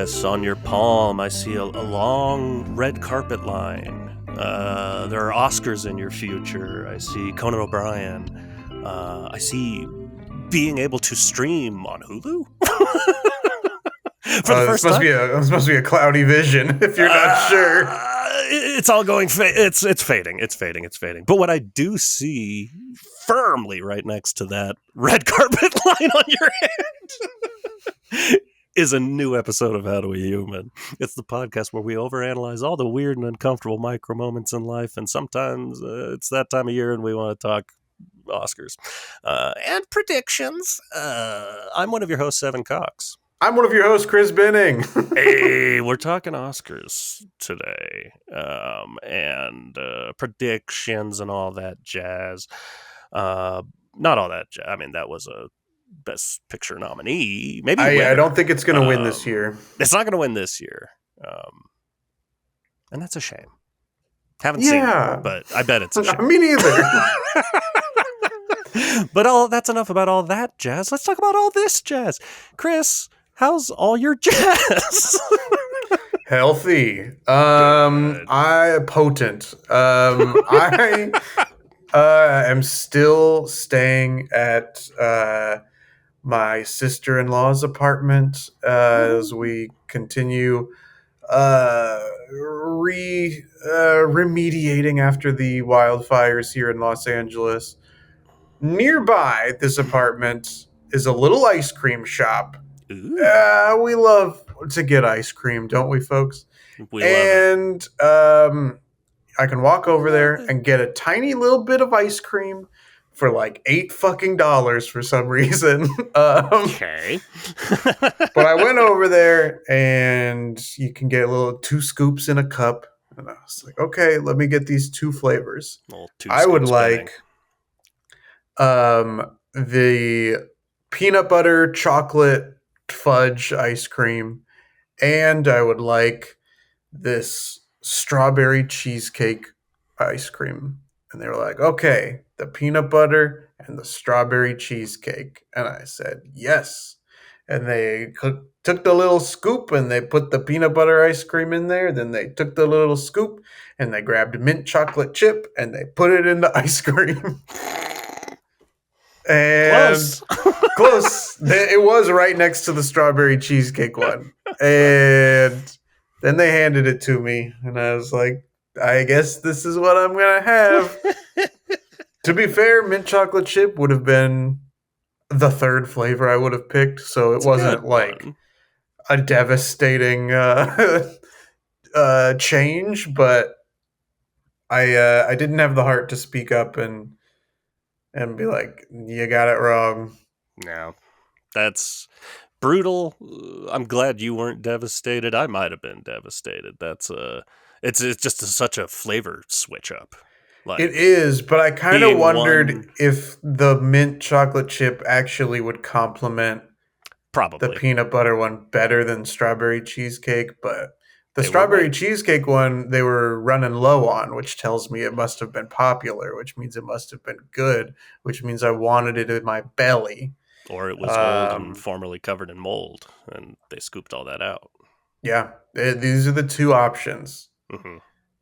Yes, on your palm, I see a long red carpet line. There are Oscars in your future. I see Conan O'Brien. I see being able to stream on Hulu for the This first must time. this must be a cloudy vision if you're not sure. It's all going. It's fading. It's fading. It's fading. But what I do see firmly right next to that red carpet line on your hand is a new episode of How Do We Human. It's the podcast where we overanalyze all the weird and uncomfortable micro moments in life, and sometimes it's that time of year and we want to talk Oscars and predictions. I'm one of your hosts, Evan Cox. I'm one of your hosts, Chris Benning. Hey, we're talking Oscars today, and predictions and all that jazz. Not all that jazz. I mean, that was a Best Picture nominee. Maybe I don't think it's going to win this year. It's not going to win this year, and that's a shame. Haven't seen it, but I bet it's a shame. Me neither. But that's enough about all that jazz. Let's talk about all this jazz. Chris, how's all your jazz? Healthy. I potent. I am still staying at my sister-in-law's apartment as we continue remediating after the wildfires here in Los Angeles. Nearby this apartment is a little ice cream shop. We love to get ice cream, don't we, folks? We love it. I can walk over there and get a tiny little bit of ice cream for like $8 for some reason. Okay. But I went over there and you can get 2 scoops in a cup. And I was like, okay, let me get these 2 flavors. I would like the peanut butter chocolate fudge ice cream, and I would like this strawberry cheesecake ice cream. And they were like, okay, the peanut butter and the strawberry cheesecake. And I said, yes. And they took the little scoop and they put the peanut butter ice cream in there. Then they took the little scoop and they grabbed a mint chocolate chip and they put it in the ice cream. And close. It was right next to the strawberry cheesecake one. And then they handed it to me. And I was like, I guess this is what I'm going to have. To be fair, mint chocolate chip would have been the 3rd flavor I would have picked. So it wasn't like a devastating change. But I didn't have the heart to speak up and be like, you got it wrong. No, that's brutal. I'm glad you weren't devastated. I might have been devastated. It's just such a flavor switch up. Like, it is, but I kind of wondered if the mint chocolate chip actually would complement the peanut butter one better than strawberry cheesecake. But the strawberry cheesecake one, they were running low on, which tells me it must have been popular, which means it must have been good, which means I wanted it in my belly. Or it was old and formerly covered in mold, and they scooped all that out. Yeah, these are the 2 options. Mm-hmm.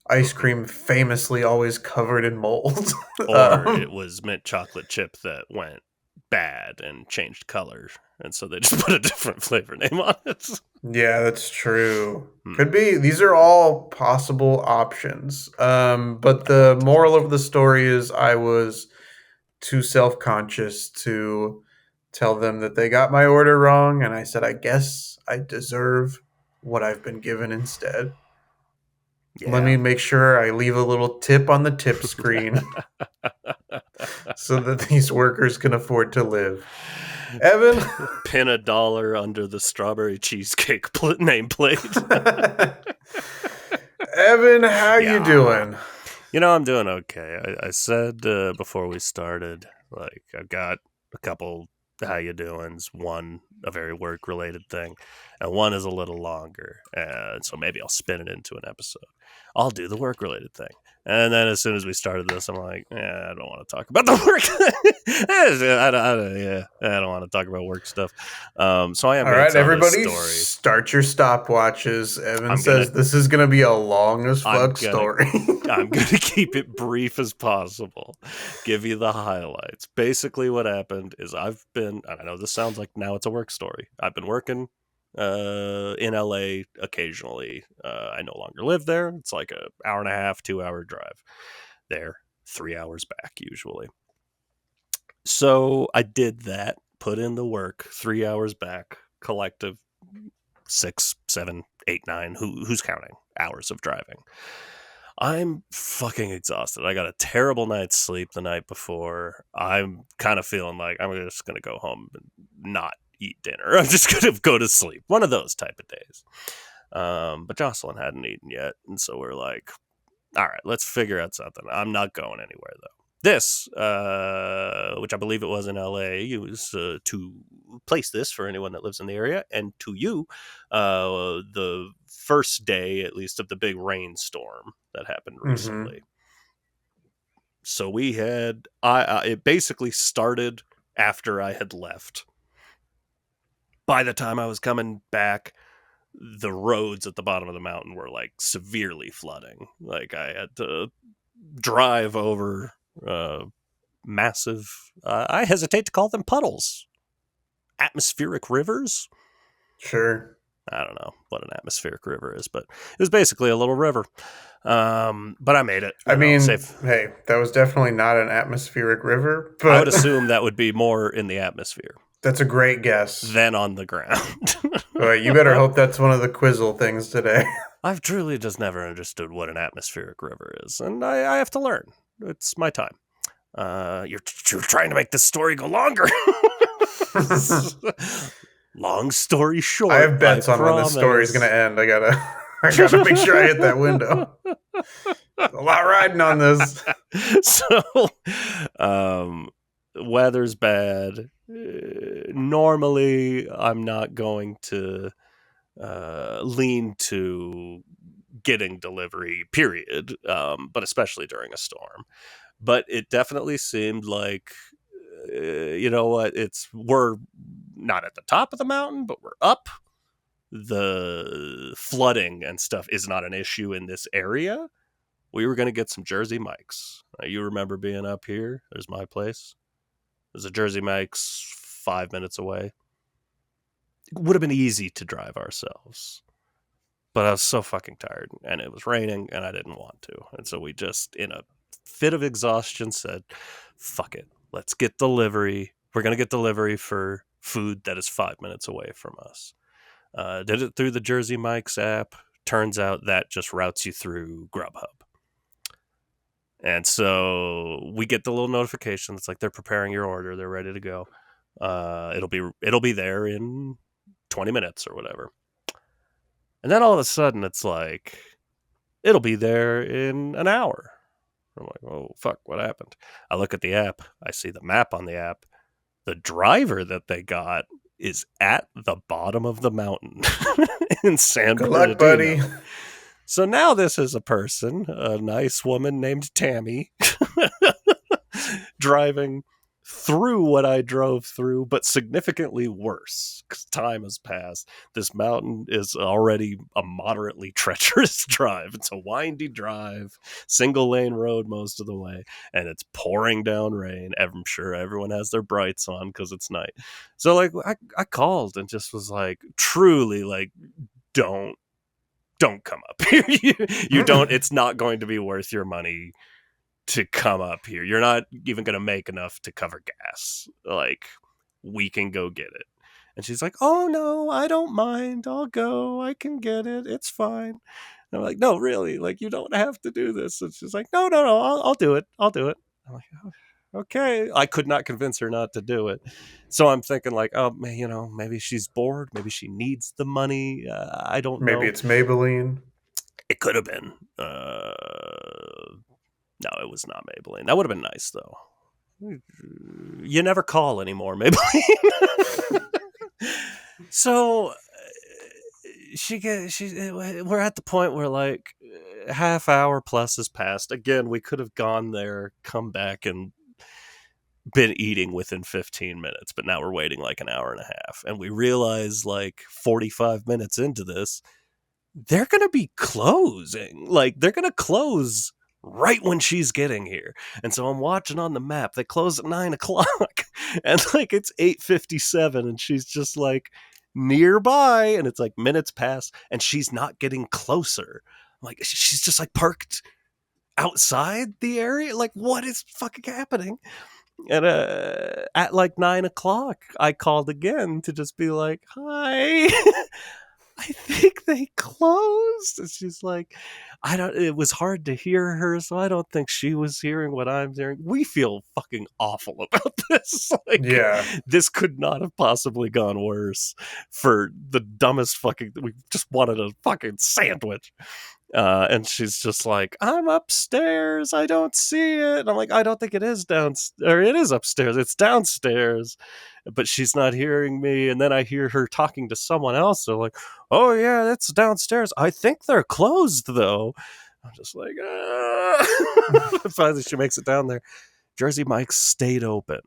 Ice cream famously always covered in mold. Or it was mint chocolate chip that went bad and changed color, and so they just put a different flavor name on it. Yeah, that's true. Could be. These are all possible options. But the moral of the story is I was too self-conscious to tell them that they got my order wrong, and I said, I guess I deserve what I've been given instead. Yeah. Let me make sure I leave a little tip on the tip screen so that these workers can afford to live. Evan? Pin $1 under the strawberry cheesecake nameplate. Evan, how you doing? I'm doing okay. I said before we started, like, I've got a couple how you doings, one a very work related thing, and one is a little longer, and so maybe I'll spin it into an episode. I'll do the work related thing. And then as soon as we started this, I'm like, I don't want to talk about the work. I don't want to talk about work stuff. So I am All going to right, tell this everybody, story. start your stopwatches. Evan I'm gonna says this is going to be a long as I'm fuck gonna story. I'm gonna keep it brief as possible. Give you the highlights. Basically, what happened is I know this sounds like now it's a work story. I've been working in LA occasionally. I no longer live there. It's like a hour and a half, 2 hour drive there, 3 hours back usually. So I did that, put in the work, 3 hours back, collective 6, 7, 8, 9. Who's counting hours of driving? I'm fucking exhausted. I got a terrible night's sleep the night before. I'm kind of feeling like I'm just going to go home and not eat dinner. I'm just going to go to sleep. One of those type of days. But Jocelyn hadn't eaten yet. And so we're like, all right, let's figure out something. I'm not going anywhere, though. This, which I believe it was in LA, was to place this for anyone that lives in the area, and to you, the first day, at least, of the big rainstorm that happened recently. So we had, it basically started after I had left. By the time I was coming back, the roads at the bottom of the mountain were like severely flooding. Like I had to drive over massive, I hesitate to call them puddles, atmospheric rivers. Sure. I don't know what an atmospheric river is, but it was basically a little river. But I made it. I mean, safe. Hey, that was definitely not an atmospheric river, but I would assume that would be more in the atmosphere. That's a great guess. Than on the ground. Well, you better hope that's one of the Quizzle things today. I've truly just never understood what an atmospheric river is, and I have to learn. It's my time. You're trying to make this story go longer. Long story short, I have bets on when this story is going to end. I gotta make sure I hit that window. A lot riding on this. So, weather's bad. Normally, I'm not going to lean to getting delivery, period, but especially during a storm. But it definitely seemed like, you know what, we're not at the top of the mountain, but we're up. The flooding and stuff is not an issue in this area. We were going to get some Jersey Mike's. You remember being up here? There's my place. There's a Jersey Mike's 5 minutes away. It would have been easy to drive ourselves. But I was so fucking tired, and it was raining, and I didn't want to. And so we just, in a fit of exhaustion, said, fuck it. Let's get delivery. We're going to get delivery for food that is 5 minutes away from us. Did it through the Jersey Mike's app. Turns out that just routes you through Grubhub. And so we get the little notification. It's like they're preparing your order. They're ready to go. It'll be there in 20 minutes or whatever. And then all of a sudden it's like, it'll be there in an hour. I'm like, oh, fuck, what happened? I look at the app. I see the map on the app. The driver that they got is at the bottom of the mountain in San Good Bernardino. luck, buddy. So now this is a person, a nice woman named Tammy, driving through what I drove through, but significantly worse because time has passed. This mountain is already a moderately treacherous drive. It's a windy drive, single lane road most of the way, and it's pouring down rain. I'm sure everyone has their brights on because it's night. So like I called and just was like, truly, like, don't come up here. You don't, it's not going to be worth your money to come up here. You're not even going to make enough to cover gas. Like, we can go get it. And she's like, oh no, I don't mind. I'll go. I can get it. It's fine. And I'm like, no, really? Like, you don't have to do this. And she's like, no, I'll do it. I'll do it. I'm like, oh, okay. I could not convince her not to do it. So I'm thinking like, oh, you know, maybe she's bored. Maybe she needs the money. I don't know. Maybe it's Maybelline. It could have been. No, it was not Maybelline. That would have been nice, though. You never call anymore, Maybelline. So we're at the point where, like, half hour plus has passed. Again, we could have gone there, come back, and been eating within 15 minutes, but now we're waiting like an hour and a half. And we realize like 45 minutes into this, they're going to be closing. Like, they're going to close right when she's getting here. And so I'm watching on the map. They close at 9 o'clock. And like, it's 8:57, and she's just like nearby. And it's like minutes pass, and she's not getting closer. Like, she's just like parked outside the area. Like, what is fucking happening? And at like 9 o'clock, I called again to just be like, hi. I think they closed. And she's like, it was hard to hear her, so I don't think she was hearing what I'm hearing. We feel fucking awful about this. Like, Yeah. this could not have possibly gone worse for the dumbest fucking, we just wanted a fucking sandwich. And she's just like, I'm upstairs. I don't see it. And I'm like, I don't think it is downstairs. Or it is upstairs. It's downstairs. But she's not hearing me. And then I hear her talking to someone else. They're like, oh, yeah, that's downstairs. I think they're closed, though. I'm just like, Finally, she makes it down there. Jersey Mike's stayed open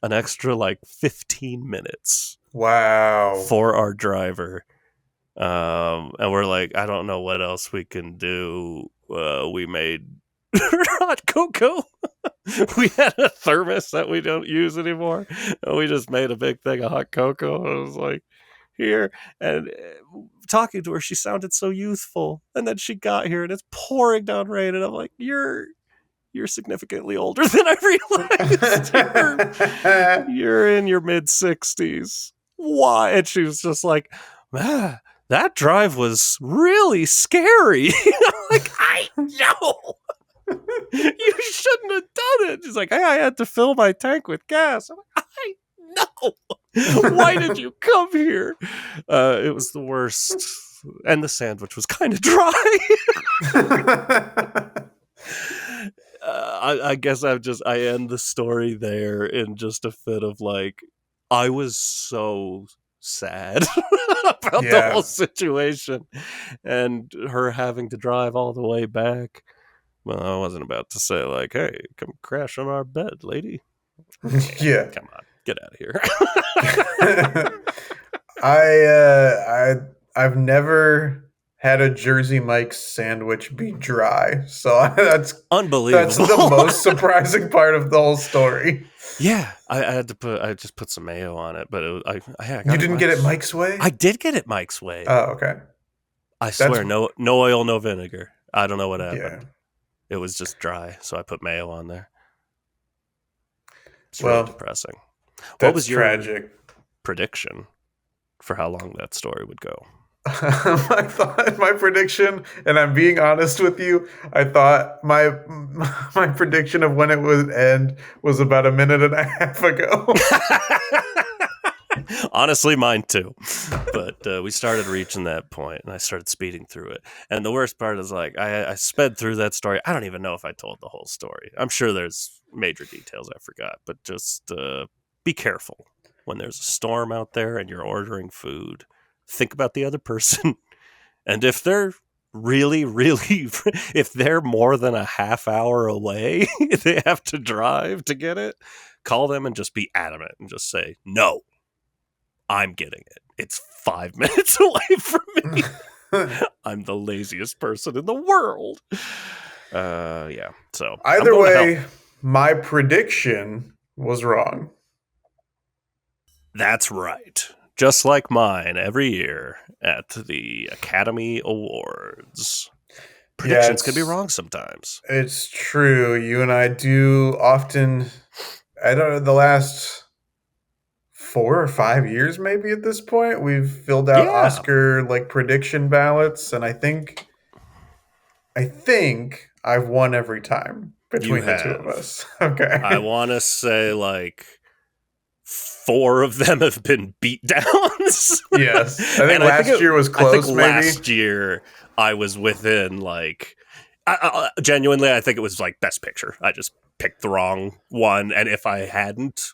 an extra like 15 minutes. Wow. For our driver. And we're like, I don't know what else we can do. We made hot cocoa. We had a thermos that we don't use anymore, and we just made a big thing of hot cocoa. I was like, here. And talking to her, she sounded so youthful. And then she got here, and it's pouring down rain, and I'm like, you're significantly older than I realized. You're in your mid-60s. Why? And she was just like, that drive was really scary. I'm like, I know. You shouldn't have done it. She's like, hey, I had to fill my tank with gas. I'm like, I know. Why did you come here? It was the worst. And the sandwich was kind of dry. I guess I end the story there in just a fit of like, I was so sad about the whole situation, and her having to drive all the way back. Well, I wasn't about to say like, hey, come crash on our bed, lady. Yeah. Come on, get out of here. I've never had a Jersey Mike's sandwich be dry, so that's unbelievable. That's the most surprising part of the whole story. Yeah, I just put some mayo on it, but I you didn't get it Mike's way? I did get it Mike's way. Oh, okay. I swear, no oil, no vinegar. I don't know what happened. Yeah. It was just dry, so I put mayo on there. It's really depressing. What was your tragic prediction for how long that story would go? I thought my prediction, and I'm being honest with you, I thought my prediction of when it would end was about a minute and a half ago. Honestly, mine too. But we started reaching that point, and I started speeding through it. And the worst part is, like, I sped through that story. I don't even know if I told the whole story. I'm sure there's major details I forgot, but just be careful when there's a storm out there and you're ordering food. Think about the other person. And if they're really, if they're more than a half hour away, they have to drive to get it, call them and just be adamant and just say, no, I'm getting it. It's 5 minutes away from me. I'm the laziest person in the world. Yeah. So either way, my prediction was wrong. That's right. Just like mine every year at the Academy Awards. Predictions can be wrong sometimes. It's true. You and I do often, I don't know, the last 4 or 5 years maybe at this point, we've filled out Oscar like prediction ballots, and I think I've won every time between the two of us. Okay. I want to say like 4 of them have been beatdowns. Yes. I think last year was close, maybe. Last year I was within like, genuinely, I think it was like Best Picture. I just picked the wrong one. And if I hadn't,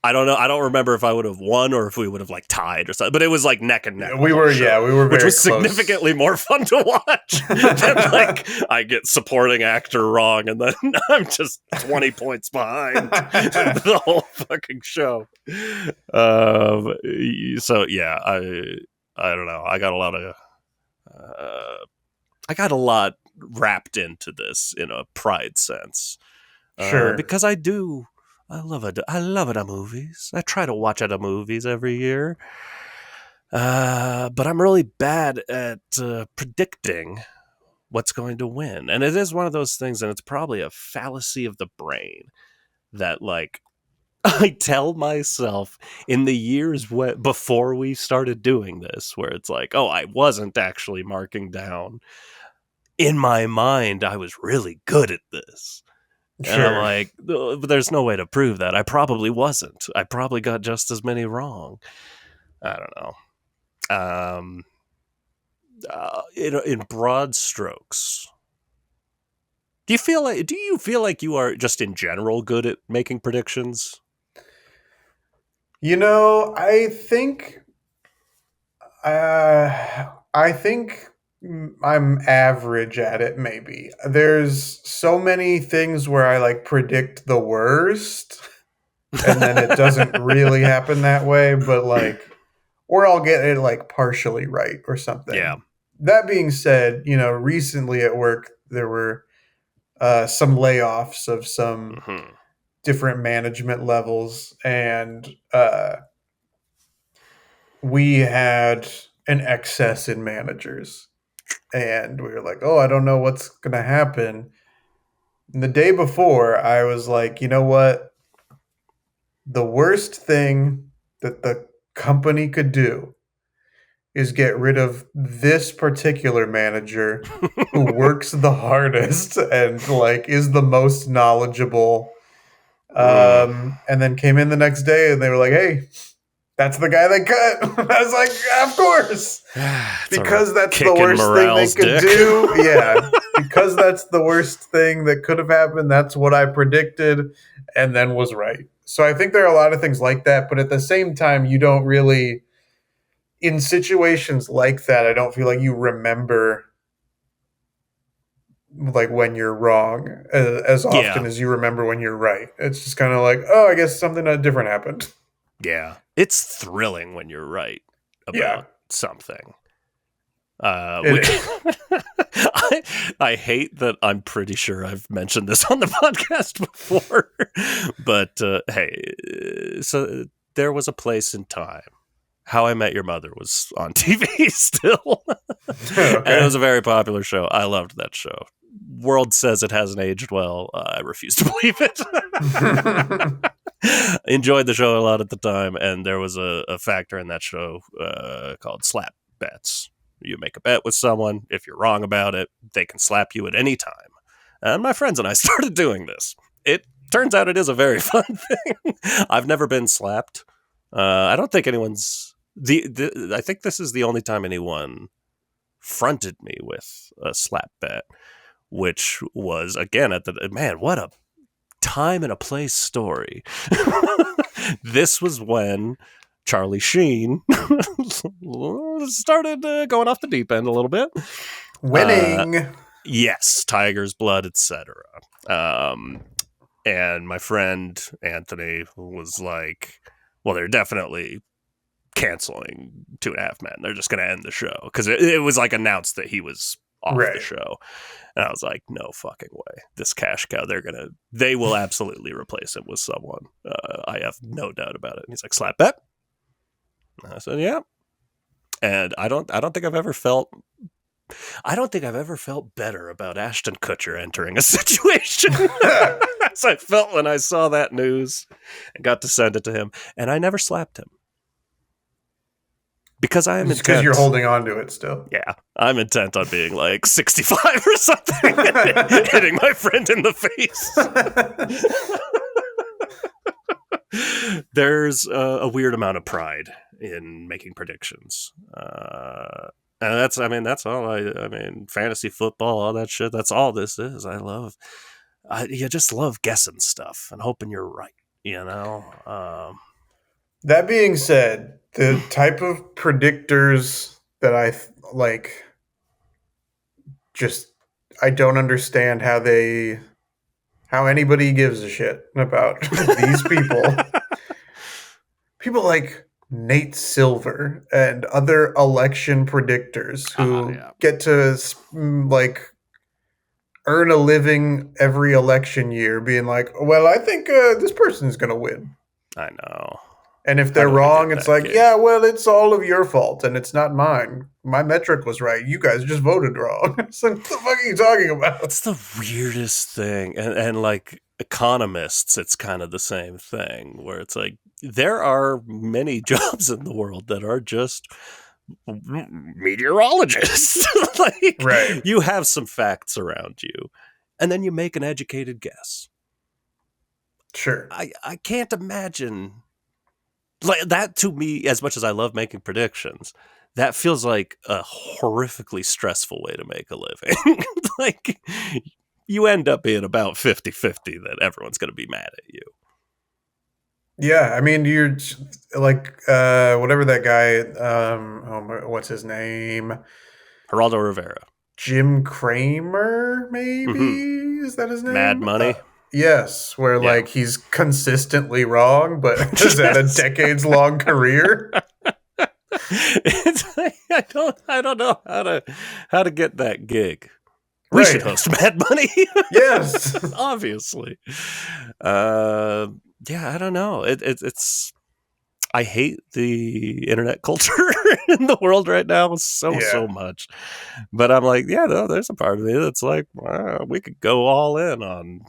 I don't know. I don't remember if I would have won or if we would have like tied or something. But it was like neck and neck. We were very which was close. significantly more fun to watch than like I get supporting actor wrong and then I'm just 20 points behind the whole fucking show. So yeah, I don't know. I got a lot wrapped into this in a pride sense. Sure. Because I love it. I love it at movies. I try to watch at movies every year. But I'm really bad at predicting what's going to win. And it is one of those things, and it's probably a fallacy of the brain that, like, I tell myself in the years before we started doing this, where it's like, oh, I wasn't actually marking down. In my mind, I was really good at this. Sure. And I'm like, but there's no way to prove that. I probably wasn't. I probably got just as many wrong. I don't know. In broad strokes, do you feel like you are just in general good at making predictions? I think I'm average at it, maybe. There's so many things where I like predict the worst and then it doesn't really happen that way, but like, or I'll get it like partially right or something. Yeah. That being said, recently at work, there were some layoffs of some different management levels, and we had an excess in managers. And we were like, oh, I don't know what's going to happen. And the day before, I was like, you know what? The worst thing that the company could do is get rid of this particular manager who works the hardest and like is the most knowledgeable. And then came in the next day and they were like, hey, that's the guy they cut. I was like, of course. Because that's the worst thing they could do. Yeah. Because that's the worst thing that could have happened. That's what I predicted and then was right. So I think there are a lot of things like that. But at the same time, you don't really, in situations like that, I don't feel like you remember like when you're wrong as often as you remember when you're right. It's just kind of like, oh, I guess something different happened. Yeah. It's thrilling when you're right about something. I hate that I'm pretty sure I've mentioned this on the podcast before, but hey, so there was a place in time. How I Met Your Mother was on TV still. Okay. And it was a very popular show. I loved that show. World says it hasn't aged well. I refuse to believe it. Enjoyed the show a lot at the time, and there was a factor in that show called slap bets. You make a bet with someone. If you're wrong about it, they can slap you at any time. And my friends and I started doing this. It turns out it is a very fun thing. I've never been slapped. I don't think anyone's... I think this is the only time anyone fronted me with a slap bet, which was, again, man, what a time and a place story. This was when Charlie Sheen started going off the deep end a little bit. Winning. Yes, Tiger's Blood, etc. And my friend Anthony was like, well, they're definitely canceling 2.5 Men. They're just going to end the show. Because it was like announced that he was off the show. And I was like, no fucking way. This cash cow, they will absolutely replace him with someone. I have no doubt about it. And he's like, slap bet? And I said, yeah. And I don't think I've ever felt better about Ashton Kutcher entering a situation as I felt when I saw that news and got to send it to him. And I never slapped him. Because I am intent. Because you're holding on to it still. Yeah. I'm intent on being like 65 or something and hitting my friend in the face. There's a weird amount of pride in making predictions. And that's all fantasy football, all that shit. That's all this is. You just love guessing stuff and hoping you're right, you know? That being said, the type of predictors that like, just I don't understand how anybody gives a shit about these people. People like Nate Silver and other election predictors who Yeah, get to like earn a living every election year being like, well, I think this person's going to win. I know. And if How they're do I wrong, get it's that like, gig? yeah, well, it's all of your fault and it's not mine. My metric was right. You guys just voted wrong. It's like, what the fuck are you talking about? It's the weirdest thing. And like economists, it's kind of the same thing where it's like there are many jobs in the world that are just meteorologists. Like Right. you have some facts around you and then you make an educated guess. Sure. I can't imagine like that to me, as much as I love making predictions, that feels like a horrifically stressful way to make a living. Like you end up being about 50-50 that everyone's going to be mad at you. Yeah. I mean, you're like, whatever that guy, what's his name? Geraldo Rivera. Jim Cramer, Hmm. maybe? Is that his Mad name? Money. Yes, where Yeah. like he's consistently wrong, but has had a Yes. decades long career. It's like, I don't know how to get that gig. We should Right. host Mad Money. Yes. Obviously. Uh, yeah, I don't know. It's I hate the internet culture in the world right now so Yeah. much. But I'm like, yeah, no, there's a part of me that's like, we could go all in on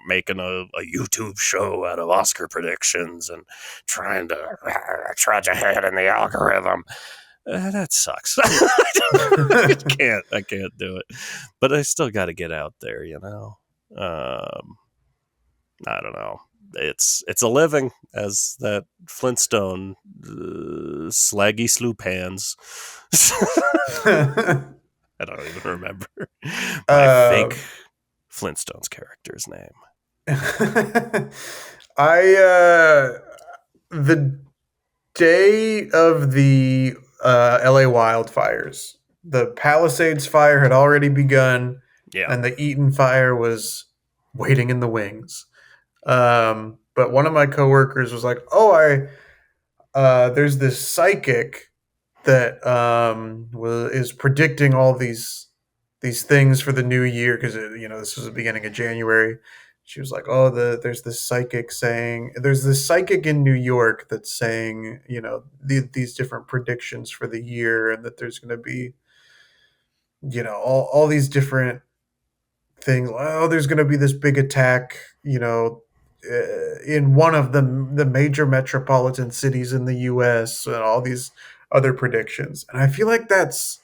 making a YouTube show out of Oscar predictions and trying to trudge ahead in the algorithm. That sucks. I can't do it. But I still got to get out there, you know. I don't know. It's a living, as that Flintstone slaggy sloop hands. I don't even remember my uh, fake Flintstones character's name. I the day of the LA wildfires, the Palisades fire had already begun, Yeah, and the Eaton fire was waiting in the wings. But one of my coworkers was like, "Oh, I there's this psychic that is predicting all these things for the new year because this was the beginning of January." She was like, "Oh, there's this psychic saying there's this psychic in New York that's saying these different predictions for the year, and that there's going to be all these different things. Oh, there's going to be this big attack, in one of the major metropolitan cities in the U.S. and all these other predictions." And I feel like that's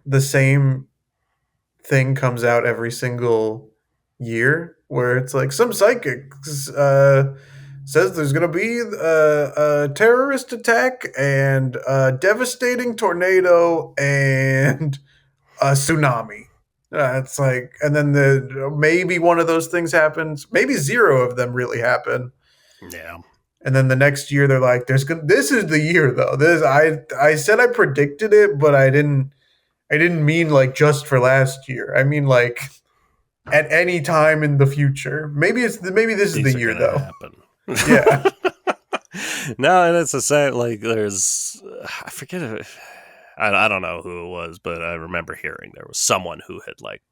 the same thing comes out every single year, where it's like some psychic says there's going to be a terrorist attack and a devastating tornado and a tsunami. It's like, and then maybe one of those things happens. Maybe zero of them really happen. yeah. And then the next year they're like, This is the year though. This I said I predicted it, but I didn't mean like just for last year. I mean like at any time in the future. Maybe this is the These are year gonna though. happen. Yeah. No, and it's the same. Like there's, I forget. I don't know who it was, but I remember hearing there was someone who had like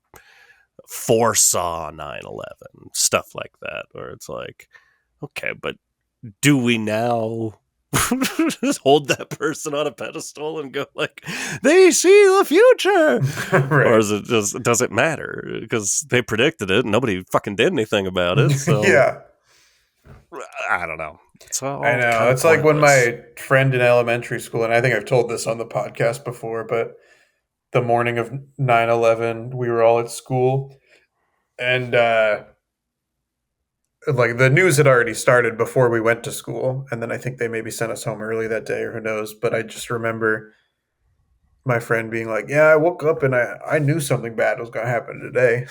foresaw 9/11, stuff like that, where it's like, okay, but do we now just hold that person on a pedestal and go like, they see the future? Or Right. is it just, does it matter? Because they predicted it and nobody fucking did anything about it. So Yeah. I don't know. It's I all know. kind of It's like when pointless. my friend in elementary school, and I think I've told this on the podcast before, but the morning of 9/11, we were all at school, and like the news had already started before we went to school, and then I think they maybe sent us home early that day, or who knows. But I just remember my friend being like, "Yeah, I woke up and I knew something bad was going to happen today."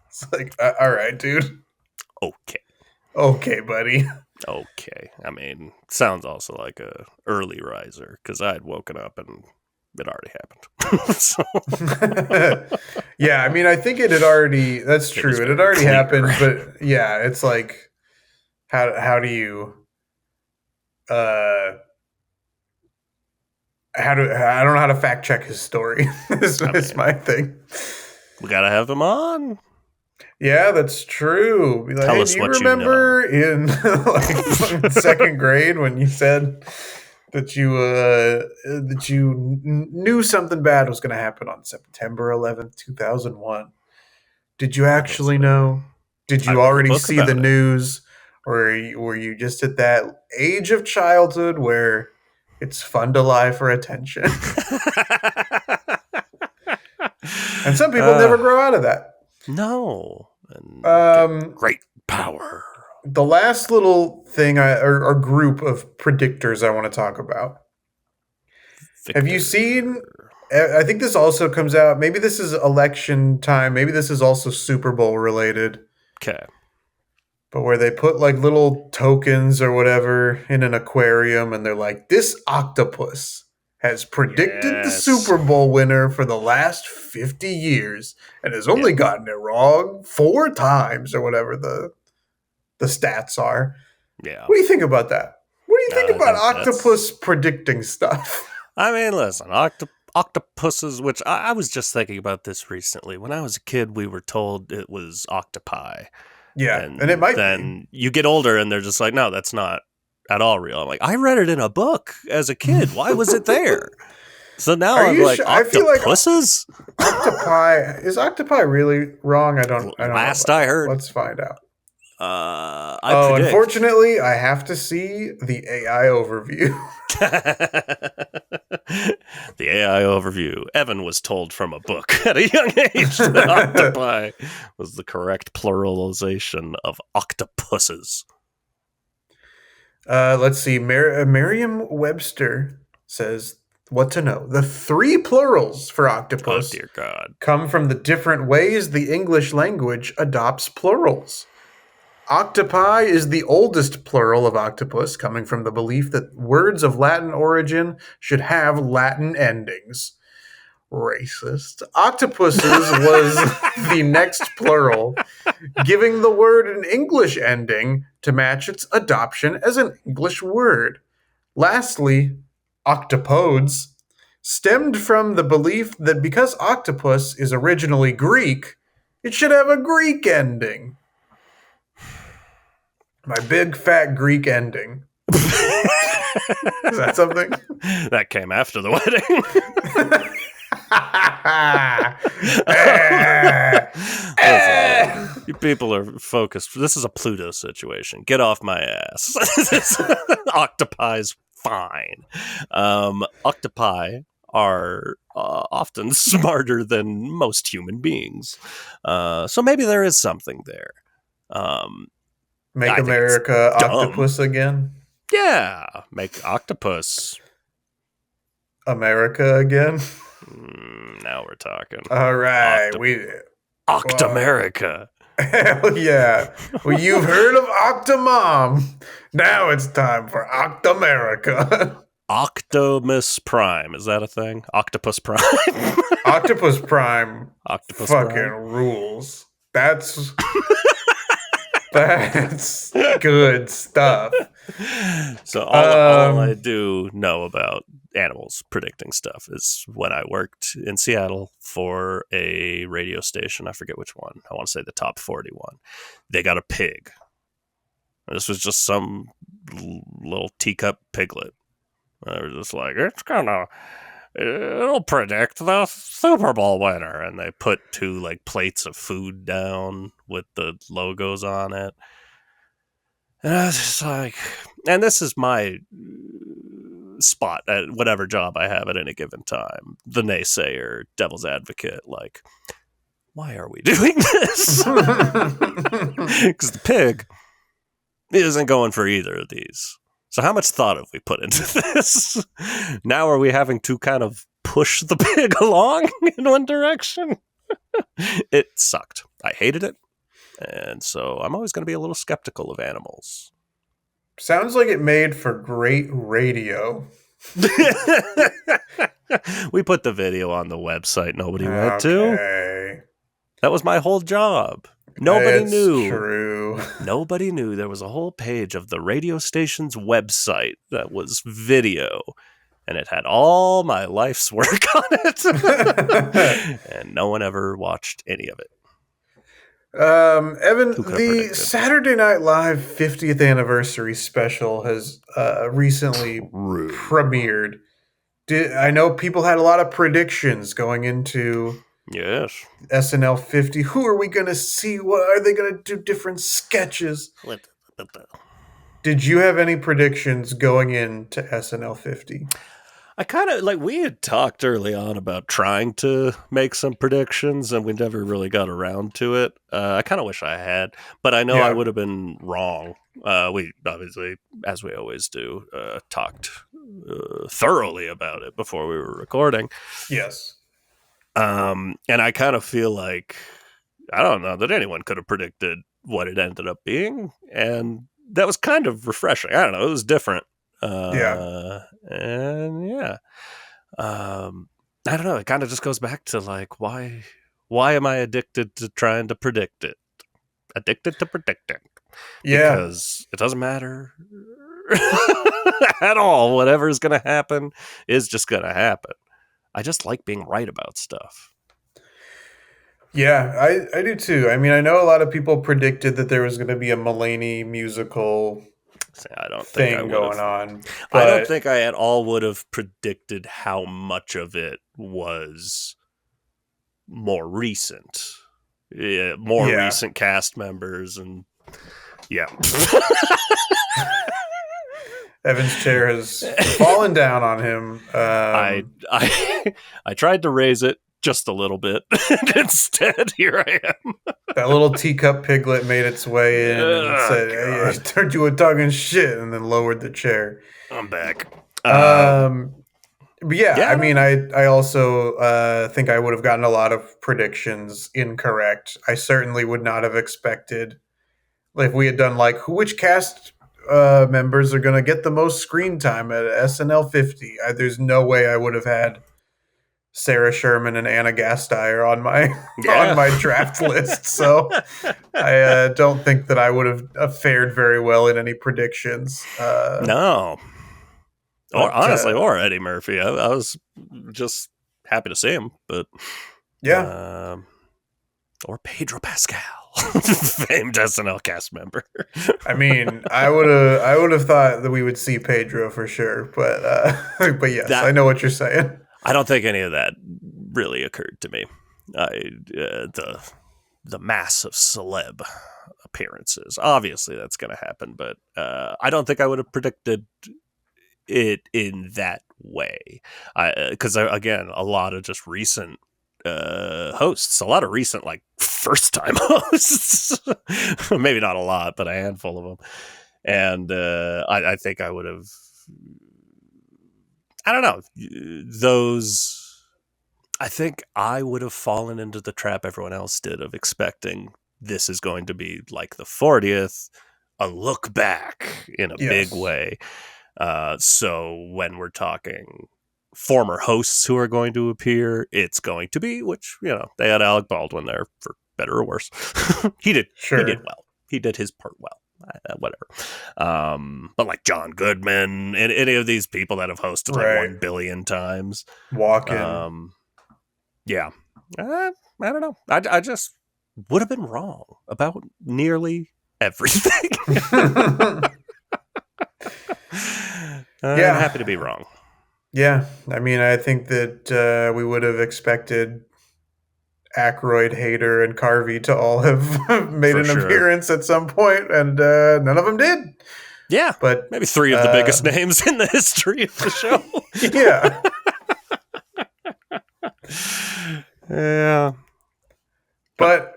It's like, all right, dude. Okay. Okay, buddy. Okay. I mean, sounds also like a early riser because I had woken up and it already happened. So Yeah, I mean, I think it had already. That's it was true. It had very already clear. happened, but yeah, it's like how do you uh how do I don't know how to fact check his story. I is mean, my thing. we gotta have him on. Yeah, that's true. Be like, Tell hey, do us you what you know. remember in like second grade when you said that you knew something bad was going to happen on September 11th, 2001? Did you actually Listen, know? Did I you wrote a already book see the about it. news? Or were you just at that age of childhood where it's fun to lie for attention? And some people uh, never grow out of that. no. And get Um, great power. the last little thing or group of predictors I want to talk about. Have you seen? Victor. I think this also comes out. Maybe this is election time. Maybe this is also Super Bowl related. Okay. But where they put like little tokens or whatever in an aquarium, and they're like, "This octopus has predicted the Yes. Super Bowl winner for the last 50 years and has Yeah. only gotten it wrong 4 times or whatever the stats are." Yeah. What do you think about that? What do you think I about think octopus that's. predicting stuff? I mean, listen, octopuses, which I was just thinking about this recently. When I was a kid, we were told it was octopi. Yeah, and it And might be. then you get older and they're just like, no, that's not at all real. I'm like, I read it in a book as a kid. Why was it there? So now Are I'm you like, sure? I feel like octopuses? octopi really wrong? I don't know Last about I that. heard, Let's find out. I Oh, predict. unfortunately, I have to see the AI overview. The AI overview. Evan was told from a book at a young age that octopi was the correct pluralization of octopuses. Let's see. Merriam-Webster says what to know. The 3 plurals for Oh, octopus dear God. come from the different ways the English language adopts plurals. Octopi is the oldest plural of octopus, coming from the belief that words of Latin origin should have Latin endings. Racist. Octopuses was the next plural, giving the word an English ending to match its adoption as an English word. Lastly, octopodes stemmed from the belief that because octopus is originally Greek, it should have a Greek ending. My big fat Greek ending. Is that something? That came after the wedding. Listen, you people are focused. This is a Pluto situation. Get off my ass. Octopi's fine. Octopi are often smarter than most human beings. So maybe there is something there. Um, Make I think it's America dumb. octopus again. Yeah, make octopus. America again. Now we're talking. All right, Octo we well, Octamerica. hell yeah. Well, you've heard of Octomom. Now it's time for Octamerica. Octomus Prime. Is that a thing? Octopus Prime? Octopus Prime Octopus fucking Prime? rules. That's good stuff. So all I Um, do know about animals predicting stuff is when I worked in Seattle for a radio station. I forget which one. I want to say the top 41. They got a pig. This was just some little teacup piglet. They were just like, it'll predict the Super Bowl winner. And they put 2 like plates of food down with the logos on it. And I was just like, and this is my spot at whatever job I have at any given time. The naysayer, devil's advocate, like, why are we doing this? Because the pig isn't going for either of these. So how much thought have we put into this? Now are we having to kind of push the pig along in one direction? It sucked. I hated it. And so I'm always going to be a little skeptical of animals. Sounds like it made for great radio. We put the video on the website nobody went to. Okay. That was my whole job. Nobody It's knew. true. Nobody knew there was a whole page of the radio station's website that was video, and it had all my life's work on it. And no one ever watched any of it. Evan, Who could have the predicted? Saturday Night Live 50th anniversary special has recently True. premiered. I know people had a lot of predictions going into Yes. SNL 50. Who are we going to see? What are they going to do? Different sketches. Did you have any predictions going into SNL 50? I kind of like, we had talked early on about trying to make some predictions, and we never really got around to it. I kind of wish I had, but I know Yeah. I would have been wrong. We obviously, as we always do, talked thoroughly about it before we were recording. Yes. And I kind of feel like, I don't know that anyone could have predicted what it ended up being, and that was kind of refreshing. I don't know, it was different. And yeah, I don't know. It kind of just goes back to like, why am I addicted to trying to predict it? Addicted to predicting. Yeah. Because it doesn't matter at all. Whatever's going to happen is just going to happen. I just like being right about stuff. Yeah, I do too. I mean, I know a lot of people predicted that there was going to be a Mulaney musical I don't think I thing would going have. on. I don't But think I at all would have predicted how much of it was more recent. Yeah, more Yeah. recent cast members, and yeah. Evan's chair has fallen down on him. I tried to raise it just a little bit, and instead here I am. That little teacup piglet made its way in and Oh, said, "Hey, I turned you a talking shit," and then lowered the chair. I'm back. But yeah, Yeah, I mean, I also think I would have gotten a lot of predictions incorrect. I certainly would not have expected, if we had done like which cast members are going to get the most screen time at SNL 50. There's no way I would have had Sarah Sherman and Anna Gasteyer on my Yeah. on my draft list. So I don't think that I would have fared very well in any predictions. No. Or But, honestly, or Eddie Murphy. I was just happy to see him, but yeah. Or Pedro Pascal, famed SNL cast member. I mean, I would have thought that we would see Pedro for sure, but but yes, I know what you're saying. I don't think any of that really occurred to me. The mass of celeb appearances, obviously that's going to happen, but I don't think I would have predicted it in that way. Because again, a lot of just recent hosts, a lot of recent like first time hosts, maybe not a lot, but a handful of them. And I think I would have, I don't know, I think I would have fallen into the trap everyone else did of expecting this is going to be like the 40th, a look back in a big way. So when we're talking former hosts who are going to appear, it's going to be, which, you know, they had Alec Baldwin there for better or worse. He did well. He did his part well. Whatever. But like John Goodman and any of these people that have hosted like 1 billion times. Walken. Yeah. I don't know. I just would have been wrong about nearly everything. I'm happy to be wrong. Yeah. I mean, I think that we would have expected Aykroyd, Hader, and Carvey to all have made an appearance at some point, and none of them did. Yeah. But maybe 3 of the biggest names in the history of the show. Yeah. Yeah. But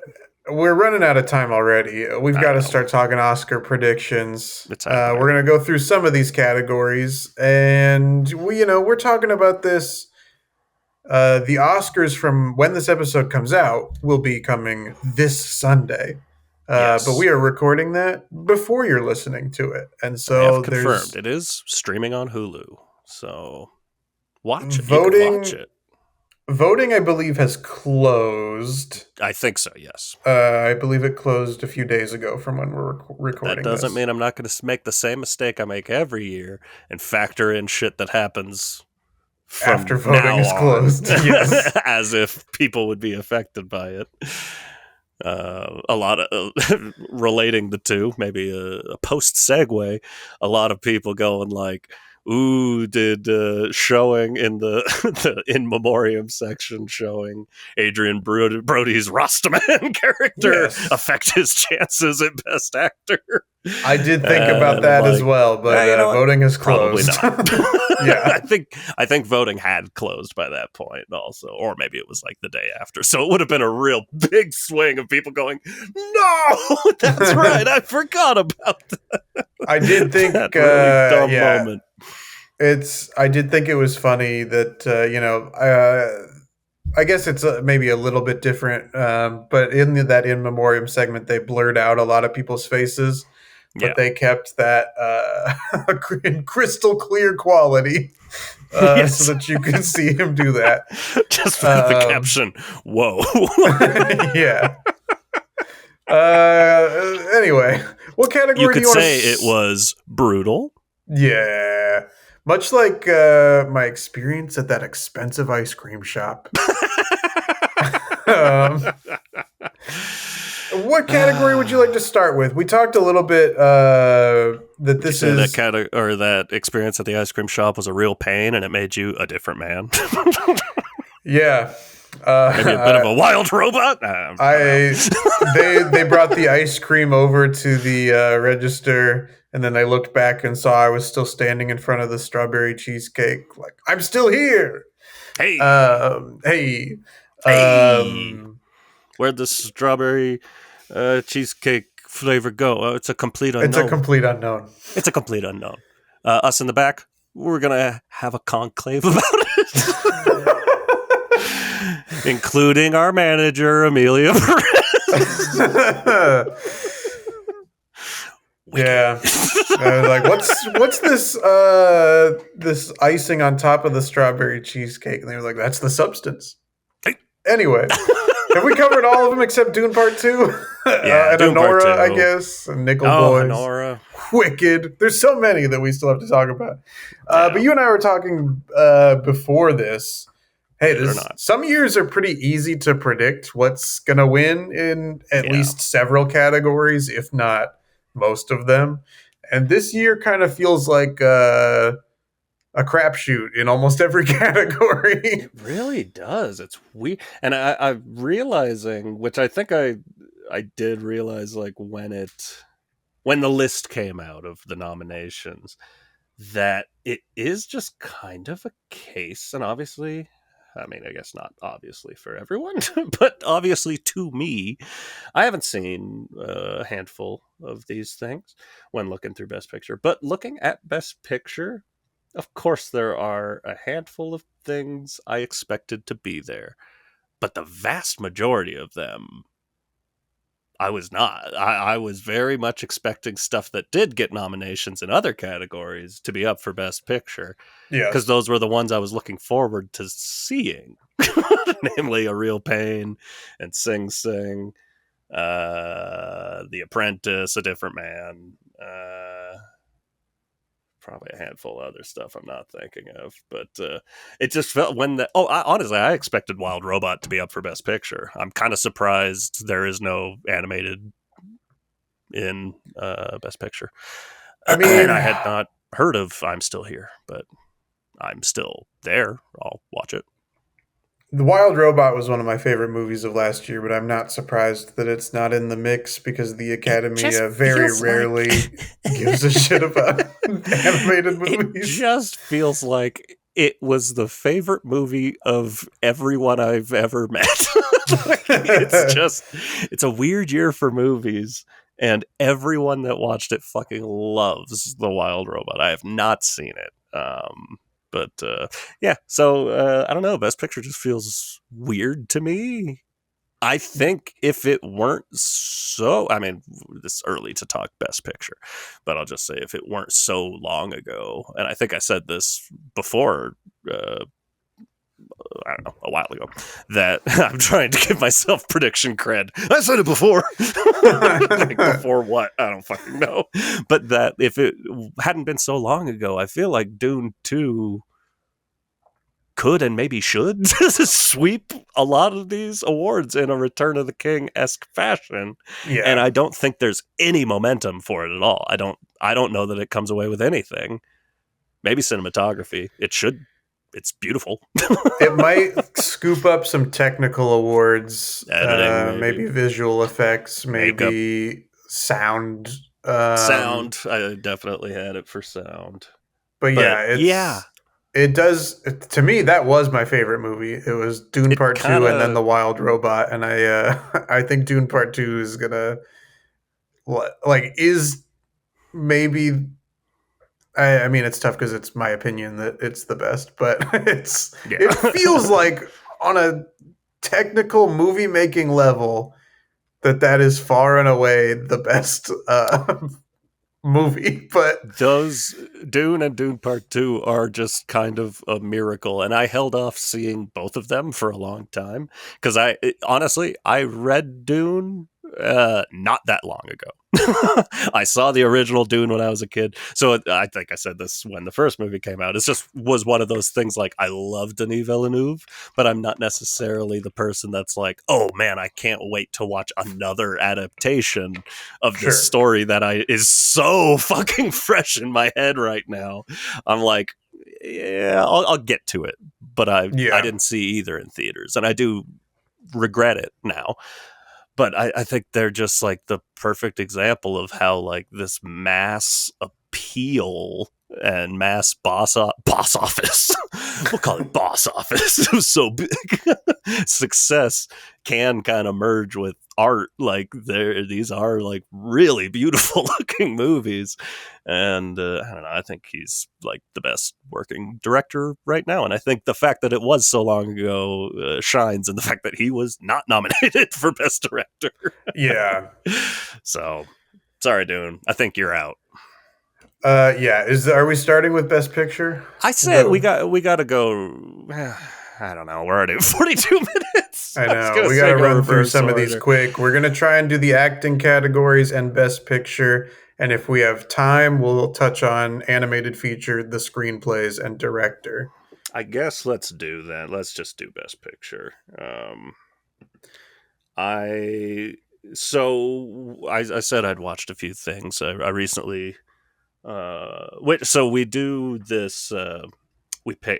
we're running out of time already. We've got to start talking Oscar predictions. We're going to go through some of these categories, and we're talking about this. The Oscars from when this episode comes out will be coming this Sunday. But we Yes, are recording that before you're listening to it. And I have so confirmed there's it is streaming on Hulu. So watch it. You can watch voting. it. Voting, I believe, has closed. I think so. Yes. I believe it closed a few days ago from when we're That recording doesn't this. mean I'm not going to make the same mistake I make every year and factor in shit that happens After from voting now is on closed, yes. as if people would be affected by it. A lot of relating the two, maybe a post segue. A lot of people going like, "Ooh, did showing in the the in memoriam section showing Adrian Brody's Rastaman character Yes. affect his chances at Best Actor?" I did think about And I'm that as like, well, but you know what? voting is Probably closed. not. Yeah. I think voting had closed by that point also, or maybe it was like the day after. So it would have been a real big swing of people going, "No, that's right, I forgot about I did think, that really dumb yeah, moment." I did think it was funny that, I guess it's maybe a little bit different, but that in memoriam segment, they blurred out a lot of people's faces, but Yeah, they kept that in crystal clear quality so yes, that you could see him do that. just with the Um, caption, "Whoa." yeah. Anyway, what You category do could you want say it to? was brutal. Yeah, much like my experience at that expensive ice cream shop. um, what category would you like to start with? We talked a little bit that Would you this say that is. or that experience at the ice cream shop was a real pain and it made you a different man? Yeah. Maybe a bit of Uh, a wild robot? I don't know. I they brought the ice cream over to the register, and then I looked back and saw I was still standing in front of the strawberry cheesecake. Like, I'm still here. Hey, Hey, hey, um, where'd the strawberry cheesecake flavor go? Oh, it's a complete it's a unknown. complete unknown. It's a complete unknown. Us in the back, we're going to have a conclave about it, including our manager, Amelia Perez. Wicked. Yeah. I was like, what's this icing on top of the strawberry cheesecake? And they were like, that's the substance. Hey. Anyway, have we covered all of them except Dune Part 2? Yeah, And Doom Part Honora, I 2. guess, and Nickel Oh, Boys. Honora. Wicked. There's so many that we still have to talk about. Yeah, But you and I were talking before this. Hey, believe it or not. some years are pretty easy to predict what's going to win in at Yeah. least several categories, if not most of them. And this year kind of feels like a crapshoot in almost every category. It really does. It's weird. And I'm realizing, which I think I did realize like when the list came out of the nominations, that it is just kind of a case, and obviously, I mean, I guess not obviously for everyone, but obviously to me, I haven't seen a handful of these things when looking through Best Picture. But looking at Best Picture, of course, there are a handful of things I expected to be there, but the vast majority of them I was not. I was very much expecting stuff that did get nominations in other categories to be up for Best Picture, because Yes. those were the ones I was looking forward to seeing, namely A Real Pain and Sing Sing, The Apprentice, A Different Man, probably a handful of other stuff I'm not thinking of, but it just felt honestly, I expected Wild Robot to be up for Best Picture. I'm kind of surprised there is no animated in Best Picture. I And mean, I had not heard of I'm Still Here, but I'm still there. I'll watch it. The Wild Robot was one of my favorite movies of last year, but I'm not surprised that it's not in the mix because the It Academy just very feels like rarely gives a shit about animated it movies. just feels like it was the favorite movie of everyone I've ever met. It's a weird year for movies, and everyone that watched it fucking loves The Wild Robot. I have not seen it. But yeah, so I don't know. Best Picture just feels weird to me. I think if it weren't so, I mean, it's early to talk Best Picture, but I'll just say if it weren't so long ago, and I think I said this before, I don't know, a while ago, that I'm trying to give myself prediction cred. I said it before. Like, before what? I don't fucking know. But that if it hadn't been so long ago, I feel like Dune 2 could and maybe should sweep a lot of these awards in a Return of the King-esque fashion. And Yeah. I don't think there's any momentum for it at all. I don't know that it comes away with anything. Maybe cinematography. It should. It's beautiful. It might scoop up some technical awards, Editing, maybe maybe visual effects, makeup, maybe sound. sound. I definitely had it for sound. But But yeah, yeah, it does to me. That was my favorite movie. It was Dune it Part kind Two, and then of The Wild Robot. And I think Dune Part Two is gonna like is maybe. I mean, it's tough because it's my opinion that it's the best, but yeah. it feels like on a technical movie making level that is far and away the best movie. But Those Dune and Dune Part 2 are just kind of a miracle. And I held off seeing both of them for a long time because honestly, I read Dune not that long ago. I saw the original Dune when I was a kid. So I think I said this when the first movie came out. It just was one of those things like I love Denis Villeneuve, but I'm not necessarily the person that's like, oh man, I can't wait to watch another adaptation of this sure, story that I is so fucking fresh in my head right now. I'm like, yeah, I'll get to it, but I yeah, didn't see either in theaters, and I do regret it now. But I think they're just like the perfect example of how like this mass appeal and mass boss office we'll call it boss office it was so big success can kind of merge with art. Like these are like really beautiful looking movies, and I don't know, I think he's like the best working director right now, and I think the fact that it was so long ago shines in the fact that he was not nominated for best director. yeah. So sorry, Dune, I think you're out. Yeah. Are we starting with Best Picture? I Is said that, we got to go. I don't know. We're already at 42 minutes. I I was know gonna we got say to go run through reverse some of these order. quick. We're gonna try and do the acting categories and Best Picture, and if we have time, we'll touch on animated feature, the screenplays, and director. I guess let's do that. Let's just do best picture. I I said I'd watched a few things. I recently so we do this.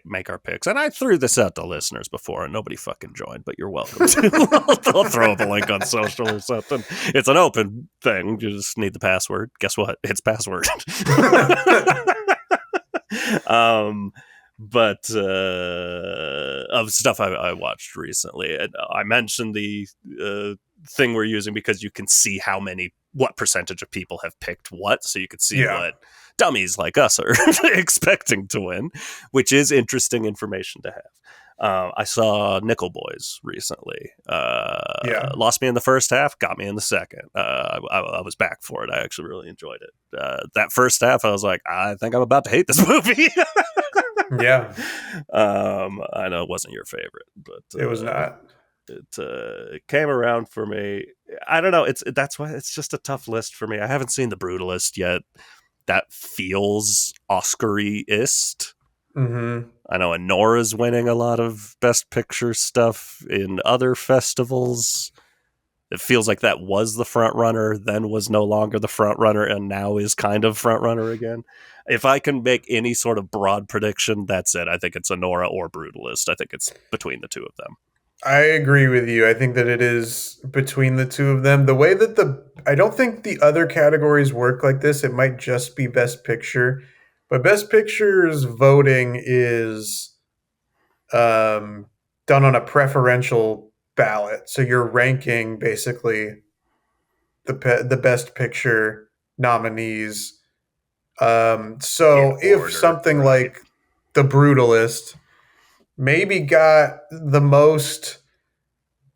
Make our picks, and I threw this out to listeners before, and nobody fucking joined. But you're welcome to. I'll throw up a link on social or something. It's an open thing. You just need the password. Guess what? It's password. um, but of stuff I watched recently, and I mentioned the thing we're using because you can see what percentage of people have picked what, so you could see Yeah, what dummies like us are expecting to win, which is interesting information to have. I saw Nickel Boys recently. yeah. Lost me in the first half, got me in the second. I was back for it. I actually really enjoyed it. That first half, I was like, I think I'm about to hate this movie. Yeah, I know it wasn't your favorite, but it was not. it came around for me. I don't know. That's why it's just a tough list for me. I haven't seen The Brutalist yet. That feels Oscar-ist. Hmm. I know Anora's winning a lot of Best Picture stuff in other festivals. It feels like that was the front runner, then was no longer the front runner, and now is kind of front runner again. If I can make any sort of broad prediction, that's it. I think it's Anora or Brutalist. I think it's between the two of them. I agree with you. I think that it is between the two of them. The way that I don't think the other categories work like this. It might just be Best Picture, but Best Picture's voting is done on a preferential ballot. So you're ranking basically the Best Picture nominees. In So if order, something right? like The Brutalist maybe got the most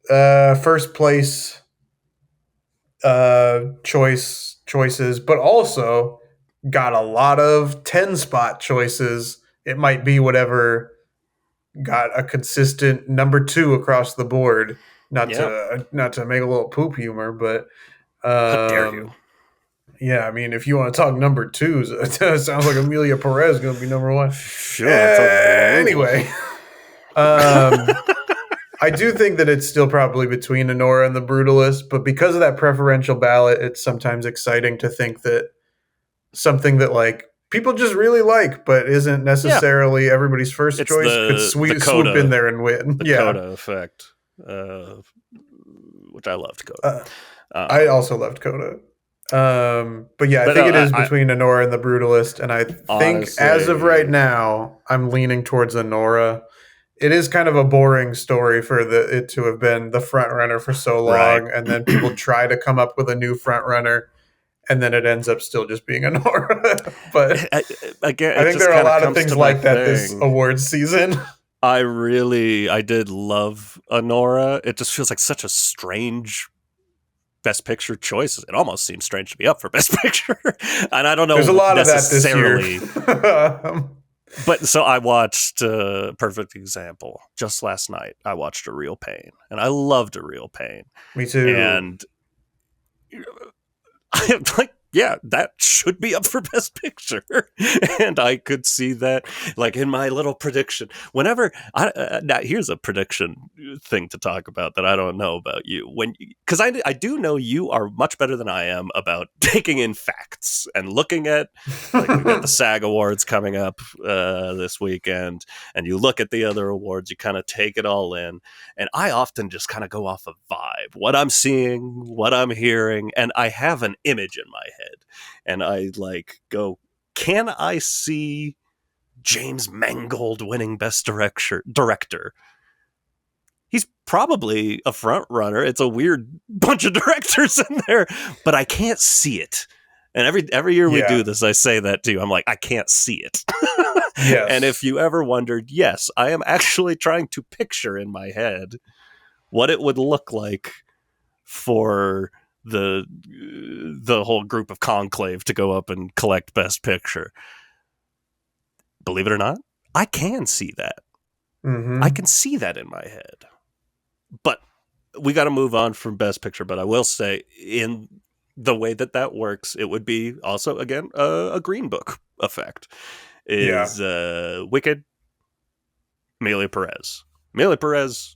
first place choices, but also got a lot of 10 spot choices. It might be whatever got a consistent number two across the board. Yeah. Not to make a little poop humor, but How dare you? yeah, I mean, if you want to talk number twos, it sounds like Amelia Perez is going to be number one. Sure. Anyway, I do think that it's still probably between Honora and the Brutalist, but because of that preferential ballot, it's sometimes exciting to think that something that like people just really like, but isn't necessarily everybody's first It's choice, could swoop in there and win. The Yeah, Coda effect, which I loved Coda. I also loved Coda. But yeah, I think it is between Honora and the Brutalist, and I think honestly, as of right now, I'm leaning towards Honora. It is kind of a boring story for it to have been the front runner for so long, right. And then people try to come up with a new front runner, and then it ends up still just being Honora. But again, I think there are a lot of things like that this awards season. I did love Honora. It just feels like such a strange Best Picture choice. It almost seems strange to be up for Best Picture, and I don't know. There's a lot of that this year. But so I watched perfect example just last night. I watched A Real Pain, and I loved A Real Pain. Me too. And I'm like, yeah, that should be up for Best Picture. And I could see that, like, in my little prediction. Whenever now here's a prediction thing to talk about that I don't know about you. Because I do know you are much better than I am about taking in facts and looking at, like, we've got the SAG Awards coming up this weekend, and you look at the other awards, you kind of take it all in. And I often just kind of go off of vibe, what I'm seeing, what I'm hearing, and I have an image in my head. And I like go, can I see James Mangold winning Best Director? He's probably a front runner. It's a weird bunch of directors in there, but I can't see it. And every year we do this, I say that to you. I'm like, I can't see it. Yes. And if you ever wondered, yes, I am actually trying to picture in my head what it would look like for the whole group of conclave to go up and collect Best Picture. Believe it or not, I can see that. Mm-hmm. I can see that in my head. But we got to move on from Best Picture. But I will say, in the way that works, it would be also, again, a Green Book effect. Is Wicked, Amelia Perez. Amelia Perez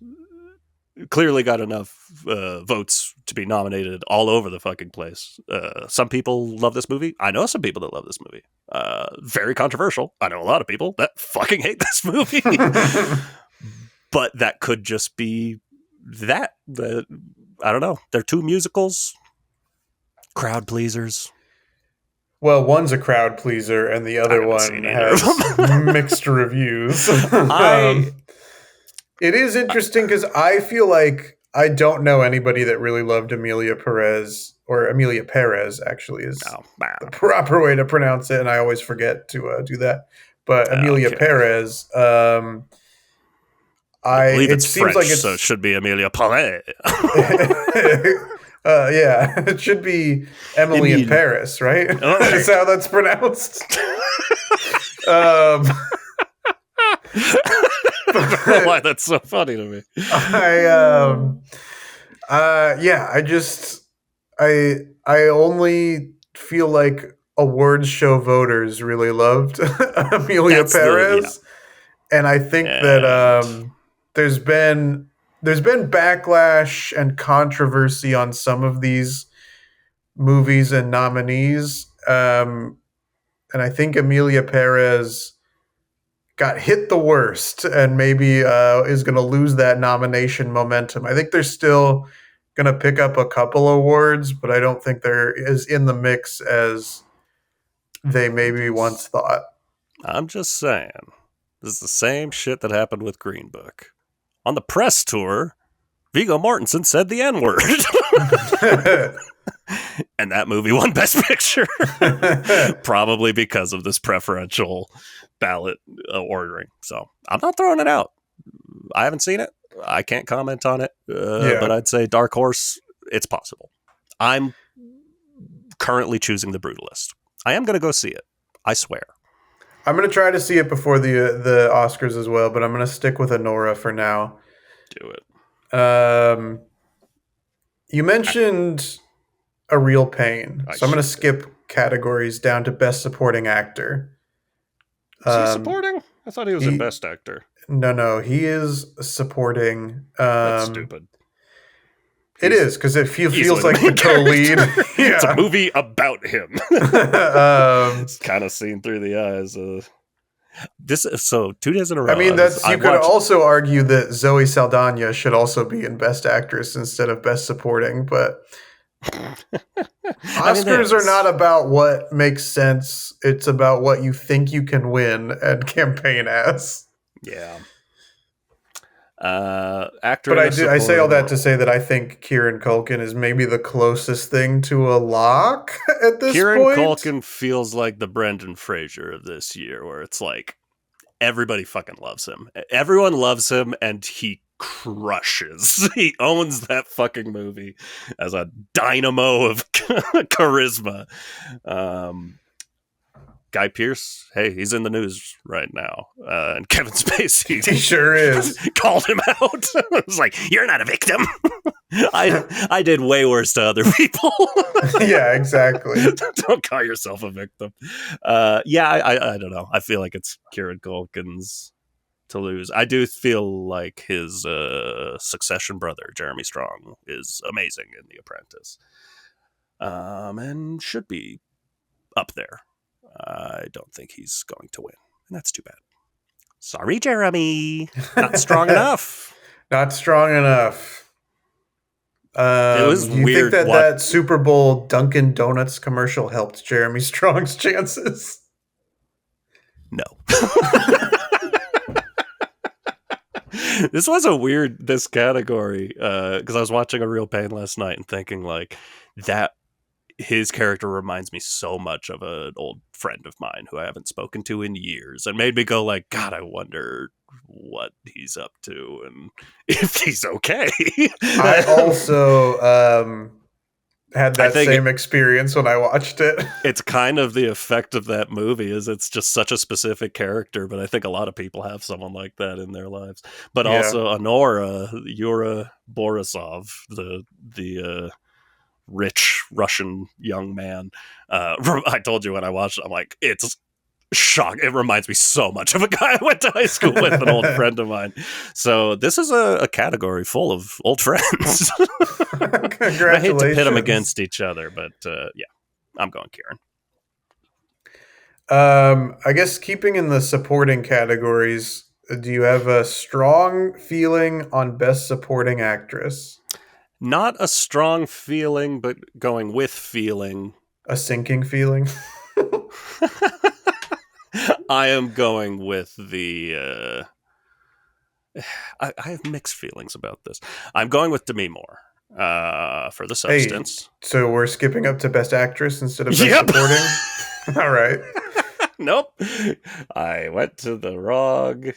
clearly got enough votes to be nominated all over the fucking place. Some people love this movie. I know some people that love this movie. Very controversial. I know a lot of people that fucking hate this movie. But that could just be that. I don't know. They're two musicals. Crowd pleasers. Well, one's a crowd pleaser, and the other one has mixed reviews. It is interesting because I feel like I don't know anybody that really loved Amelia Perez, or Amelia Perez, actually, is the proper way to pronounce it, and I always forget to do that. But Amelia Perez, I believe it's seems French, like so it should be Amelia Perez. Yeah, it should be Emily in Paris, right? That's how that's pronounced. I don't know why that's so funny to me. I only feel like awards show voters really loved Amelia Perez, and I think that there's been backlash and controversy on some of these movies and nominees, and I think Amelia Perez got hit the worst and maybe is going to lose that nomination momentum. I think they're still going to pick up a couple awards, but I don't think they're as in the mix as they maybe once thought. I'm just saying, this is the same shit that happened with Green Book. On the press tour, Viggo Mortensen said the N-word. And that movie won Best Picture. Probably because of this preferential ballot ordering. So I'm not throwing it out. I haven't seen it. I can't comment on it, but Yeah. I'd say Dark Horse, it's possible. I'm currently choosing The Brutalist. I am going to go see it. I swear. I'm gonna try to see it before the Oscars as well, but I'm gonna stick with Anora for now. Do it. Um, you mentioned A Real Pain, I so I'm gonna sure did. skip categories down to Best Supporting Actor. Is he Um, supporting? I thought he was in he Best Actor. no, he is supporting. That's stupid. It He's is because it feels easily the like the main co-lead. character. It's a Yeah. movie about him. um, It's kind of seen through the eyes. This so 2 days in a I row. mean, that's I you could watched. also argue that Zoe Saldana should also be in Best Actress instead of Best Supporting, but I mean, they Oscars are not always. about what makes sense. It's about what you think you can win and campaign as. Yeah. Actor But in a I say all supporting that to say role. that I think Kieran Culkin is maybe the closest thing to a lock at this Kieran point. Culkin feels like the Brendan Fraser of this year, where it's like everybody fucking loves him. Everyone loves him, and he crushes. He owns that fucking movie as a dynamo of charisma. Um, Guy Pearce, hey, he's in the news right now. And Kevin Spacey He sure is. called him out. It was like, you're not a victim. I did way worse to other people. Yeah, exactly. Don't call yourself a victim. Yeah, I don't know. I feel like it's Kieran Culkin's to lose. I do feel like his Succession brother, Jeremy Strong, is amazing in The Apprentice. And should be up there. I don't think he's going to win. And that's too bad. Sorry, Jeremy. Not strong enough. Not strong enough. It was Do you think weird that what that Super Bowl Dunkin' Donuts commercial helped Jeremy Strong's chances? no. This was a weird this category because I was watching A Real Pain last night and thinking like that his character reminds me so much of an old friend of mine who I haven't spoken to in years, and made me go like, God, I wonder what he's up to and if he's okay. I also had I that think same experience when I watched it. it's kind of the effect of that movie is it's just such a specific character, but I think a lot of people have someone like that in their lives. But Yeah. also Honora Yura Borisov, the rich Russian young man. I told you when I watched it, I'm like, it's shock. It reminds me so much of a guy I went to high school with, an old friend of mine. So this is a category full of old friends. I hate to pit them Congratulations. against each other, but yeah, I'm going Kieran. I guess keeping in the supporting categories, do you have a strong feeling on Best Supporting Actress? Not a strong feeling, but going with feeling. A sinking feeling? I am going with the. I have mixed feelings about this. I'm going with Demi Moore for The Hey, Substance. so we're skipping up to Best Actress instead of Best Yep. Supporting? All right. Nope. I went to the wrong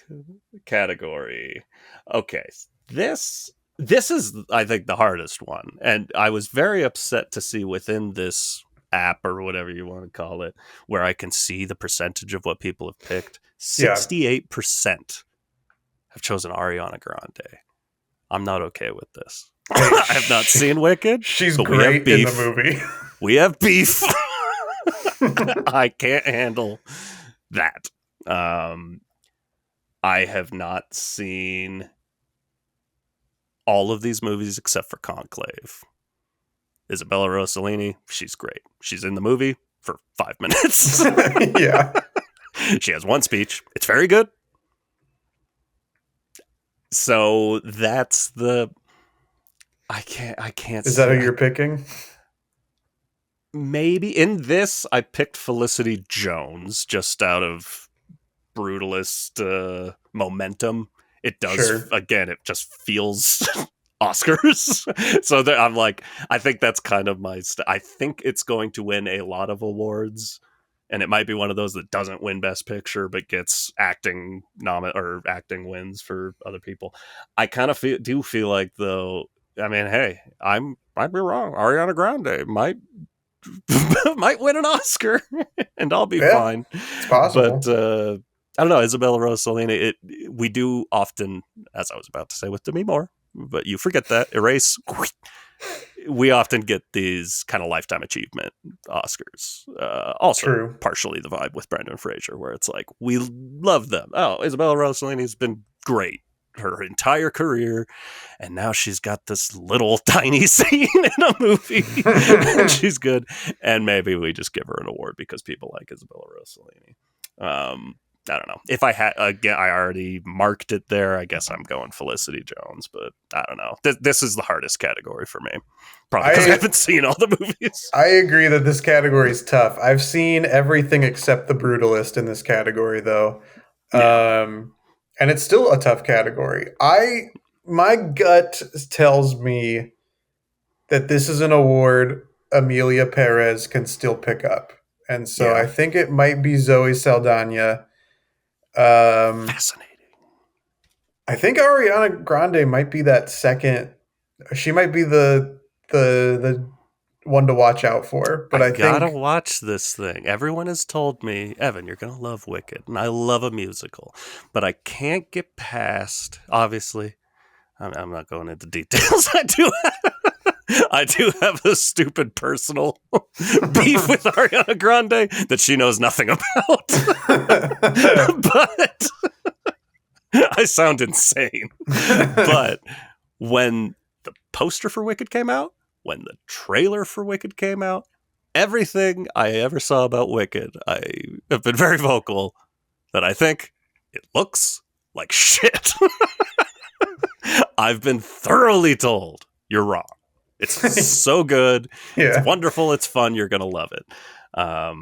category. Okay. This is I think the hardest one. And I was very upset to see within this app or whatever you want to call it where I can see the percentage of what people have picked. Yeah. 68% have chosen Ariana Grande. I'm not okay with this. Hey, I have not seen Wicked, she's but we have great in the beef. movie. We have beef. I can't handle that. I have not seen all of these movies except for Conclave. Isabella Rossellini, she's great. She's in the movie for 5 minutes. Yeah. She has one speech. It's very good. So that's the. I can't. Is that who you're picking? Maybe in this, I picked Felicity Jones just out of brutalist momentum. It does Sure. again. It just feels Oscars. So I'm like, I think that's kind of my. I think it's going to win a lot of awards, and it might be one of those that doesn't win Best Picture but gets acting or acting wins for other people. I kind of do feel like, though. I mean, hey, might be wrong. Ariana Grande might might win an Oscar, and I'll be Yeah, fine. it's But possible. I don't know, Isabella Rossellini. We do often, as I was about to say with Demi Moore, but you forget that erase. We often get these kind of lifetime achievement Oscars. Also, True. partially the vibe with Brendan Fraser, where it's like we love them. Oh, Isabella Rossellini's been great her entire career, and now she's got this little tiny scene in a movie, and she's good. And maybe we just give her an award because people like Isabella Rossellini. I don't know. If I had, again, I already marked it there. I guess I'm going Felicity Jones, but I don't know. This is the hardest category for me, probably because I haven't seen all the movies. I agree that this category is tough. I've seen everything except The Brutalist in this category, though. Yeah. And it's still a tough category. My gut tells me that this is an award Amelia Perez can still pick up. And so Yeah. I think it might be Zoe Saldana. Fascinating. I think Ariana Grande might be that second. She might be the one to watch out for. But I I gotta think watch this thing. Everyone has told me, Evan, you're gonna love Wicked, and I love a musical, but I can't get past. Obviously, I'm not going into details. I do have a stupid personal beef with Ariana Grande that she knows nothing about. But I sound insane. But when the poster for Wicked came out, when the trailer for Wicked came out, everything I ever saw about Wicked, I have been very vocal that I think it looks like shit. I've been thoroughly told you're wrong. It's so good. yeah. It's wonderful. It's fun. You're going to love it. I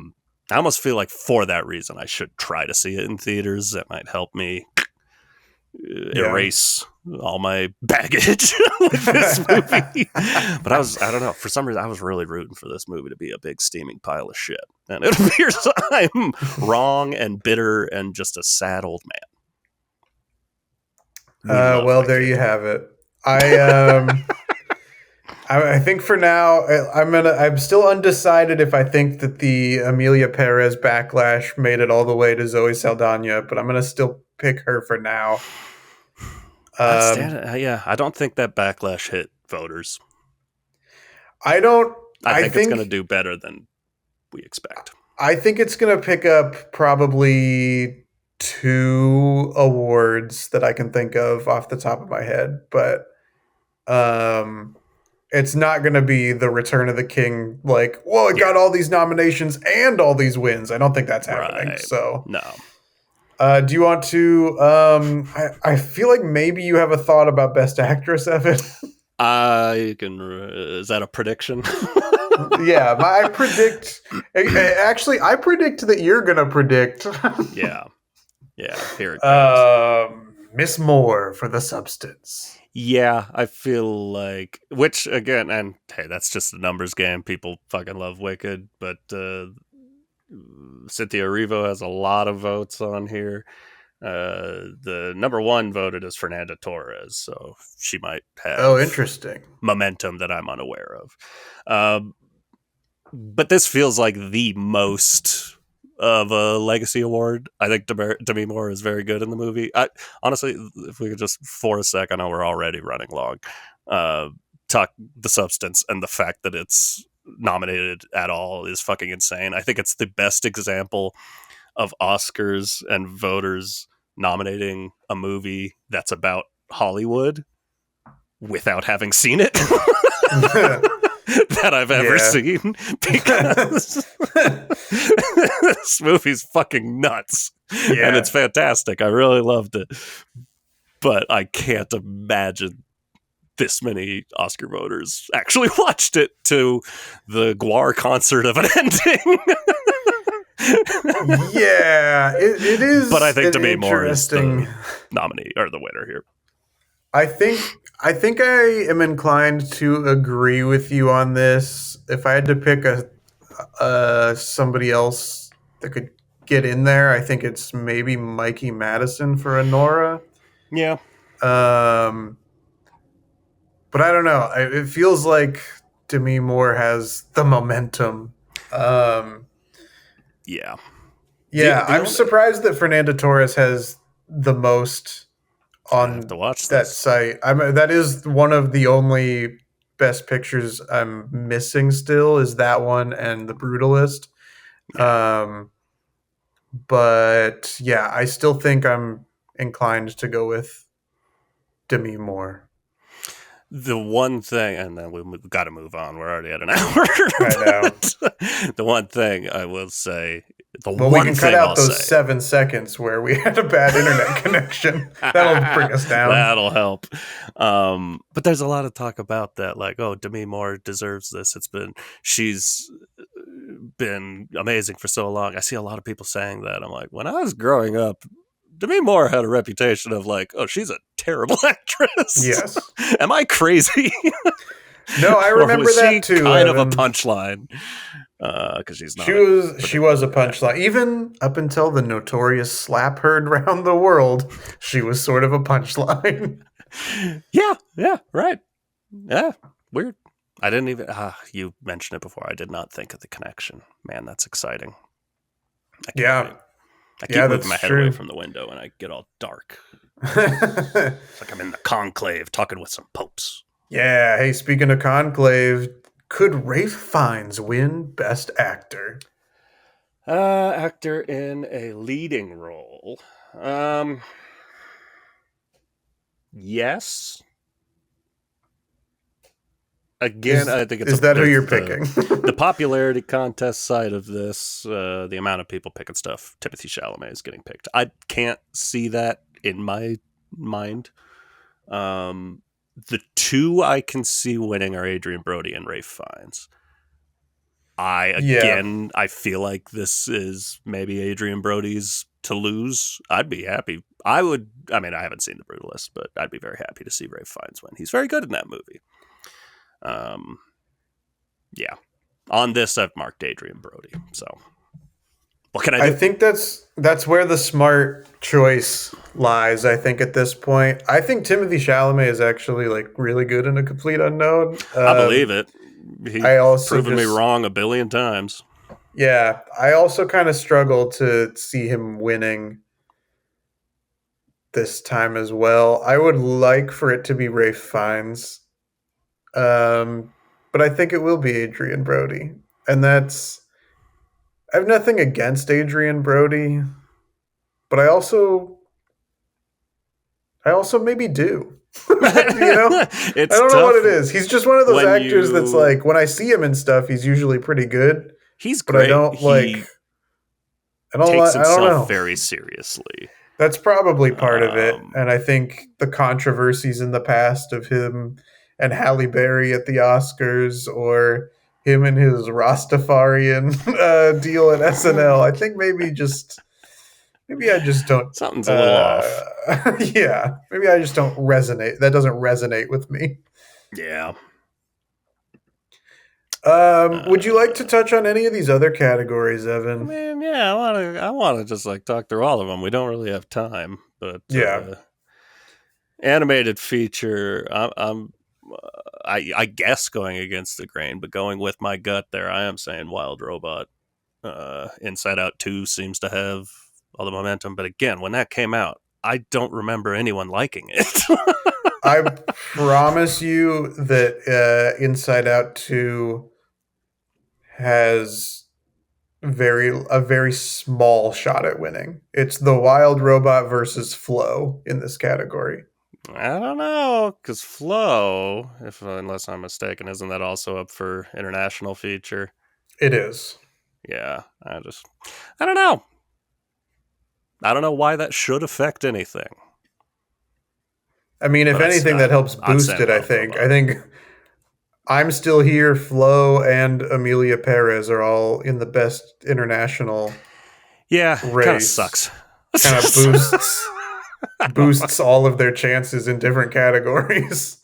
almost feel like for that reason, I should try to see it in theaters. That might help me erase all my baggage with this movie. But I don't know. For some reason, I was really rooting for this movie to be a big steaming pile of shit. And it appears I'm wrong and bitter and just a sad old man. Well, there you have it. I think for now I'm still undecided if I think that the Amelia Perez backlash made it all the way to Zoe Saldana, but I'm gonna still pick her for now. I don't think that backlash hit voters. I think it's going to do better than we expect. I think it's going to pick up probably 2 awards that I can think of off the top of my head, but it's not going to be the Return of the King, like, whoa, it got all these nominations and all these wins. I don't think that's happening. Right. So no. Do you want to? I feel like maybe you have a thought about Best Actress, Evan. I can. Is that a prediction? Yeah, I predict. Actually, I predict that you're gonna predict. Yeah. Here it goes. Miss Moore for The Substance. Yeah, I feel like, which again, and hey, that's just a numbers game. People fucking love Wicked, but Cynthia Erivo has a lot of votes on here. The number 1 voted is Fernanda Torres, so she might have interesting momentum that I'm unaware of. But this feels like the most of a legacy award. I think Demi Moore is very good in the movie. Honestly, if we could just for a sec, I know we're already running long. Talk The Substance and the fact that it's nominated at all is fucking insane. I think it's the best example of Oscars and voters nominating a movie that's about Hollywood without having seen it that I've ever seen, because this movie's fucking nuts and it's fantastic. I really loved it, but I can't imagine this many Oscar voters actually watched it to the Gwar concert of an ending. It is. But I think Demi Moore is the nominee or the winner here. I think I am inclined to agree with you on this. If I had to pick a somebody else that could get in there. I think it's maybe Mikey Madison for Honora. Yeah. Um, but I don't know. It feels like Demi Moore has the momentum. Um, Yeah. yeah, The I'm only surprised that Fernanda Torres has the most I have on to watch that this. site. That is one of the only best pictures I'm missing still is that one and The Brutalist. Yeah. Um, but yeah, I still think I'm inclined to go with Demi Moore. The one thing, and then we've got to move on. We're already at an hour. I know. The one thing I will say, the Well, we one can cut thing out I'll those say, 7 seconds where we had a bad internet connection. That'll bring us down. that'll help. But there's a lot of talk about that, like, oh, Demi Moore deserves this. She's been amazing for so long. I see a lot of people saying that. I'm like, when I was growing up, Demi Moore had a reputation of like, oh, she's a terrible actress. Yes. Am I crazy? No, I Or remember was she that too, kind of a Evan. punchline? Because she's not She a was she was a particularly good actor. punchline. Even up until the notorious slap heard round the world, she was sort of a punchline. Yeah, right. Yeah, weird. I didn't even. You mentioned it before. I did not think of the connection. Man, that's exciting. I can't Yeah, wait. I keep yeah, moving that's my head away true. from the window and I get all dark. It's like I'm in the conclave talking with some popes. Yeah, hey, speaking of Conclave, could Rafe Fiennes win Best Actor? Actor in a leading role. Yes. Again, Is I think it's is that who there's you're picking? the popularity contest side of this. The amount of people picking stuff. Timothy Chalamet is getting picked. I can't see that in my mind. The two I can see winning are Adrian Brody and Rafe Fiennes. Yeah, I feel like this is maybe Adrian Brody's to lose. I'd be happy. I would. I mean, I haven't seen The Brutalist, but I'd be very happy to see Rafe Fiennes win. He's very good in that movie. Um, yeah. On this, I've marked Adrian Brody. So, what can I I do? think that's where the smart choice lies. I think at this point, I think Timothy Chalamet is actually like really good in A Complete Unknown. I believe it. He's I also proven me just wrong a billion times. yeah, I also kind of struggle to see him winning this time as well. I would like for it to be Rafe Fiennes, um, but I think it will be Adrian Brody, and that's I have nothing against Adrian Brody, but I also maybe do. I It's don't know what tough it is. He's just one of those when actors that's you. like when I see him and stuff, he's usually pretty good, He's but I great. don't like. He I don't takes like. I don't himself know. very seriously. That's probably part of it, Um, and I think the controversies in the past of him and Halle Berry at the Oscars, or him and his Rastafarian deal at SNL. I think maybe I just don't. Something's a little off. Yeah, maybe I just don't resonate. That doesn't resonate with me. Yeah. Would you like to Uh, touch on any of these other categories, I Evan? mean, yeah, I want to just like talk through all of them. We don't really have time, but Yeah, animated feature. I guess going against the grain, but going with my gut there, I am saying Wild Robot. Inside Out 2 seems to have all the momentum, but again, when that came out, I don't remember anyone liking it. I promise you that Inside Out 2 has a very small shot at winning. It's the Wild Robot versus Flow in this category. I don't know, because Flow, if unless I'm mistaken, isn't that also up for international feature? It is. Yeah, I don't know. I don't know why that should affect anything, I mean, if but anything, that helps I'd boost say it. I Wild think. Robot. I think I'm Still Here, Flo, and Amelia Perez are all in the best international Yeah, it kind of race. sucks. Kind of I don't know. boosts all of their chances in different categories.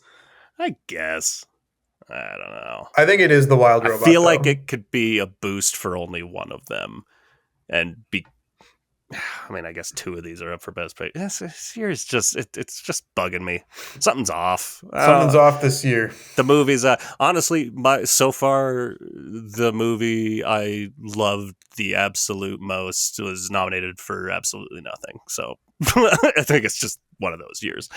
I guess. I don't know. I think it is the Wild I Robot feel like though. it could be a boost for only one of them. and be. I mean, I guess 2 of these are up for best picture. This year is just it's just bugging me. Something's off. Something's off this year. The movies, honestly, so far the movie I loved the absolute most was nominated for absolutely nothing. So I think it's just one of those years.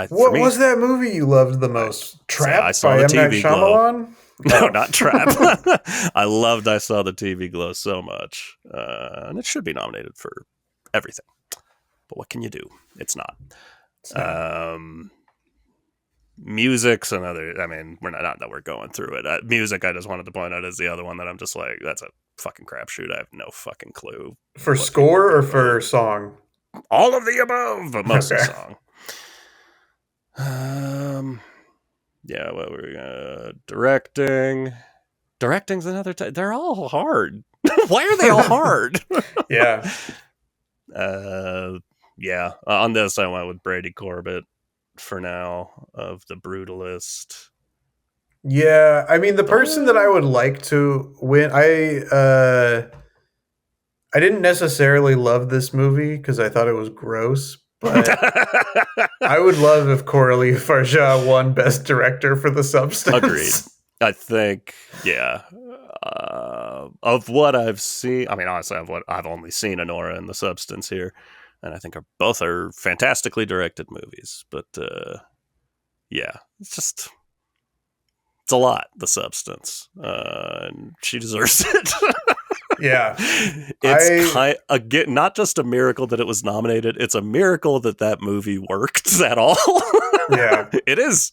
What was that movie you loved the most? Trapped I saw by the M. Night TV Shyamalan? No, not Trap. I saw the TV Glow so much. And it should be nominated for everything. But what can you do? It's not. Music's another. I mean, we're not that we're going through it. Music, I just wanted to point out, is the other one that I'm just like, that's a fucking crapshoot. I have no fucking clue. For score or for song? All of the above, but mostly Okay. song. Yeah, what were we directing? Directing's another they're all hard. Why are they all hard? Yeah. Yeah. On this, I went with Brady Corbett for now of The Brutalist. Yeah, I mean, the person that I would like to win, I didn't necessarily love this movie because I thought it was gross, but I would love if Coralie Farja won Best Director for The Substance. Agreed. I think, yeah. Of what I've seen, I mean, honestly, I've only seen Anora and The Substance here, and I think both are fantastically directed movies. But yeah, it's a lot. The Substance, and she deserves it. Yeah, it's again not just a miracle that it was nominated. It's a miracle that movie worked at all. Yeah, it is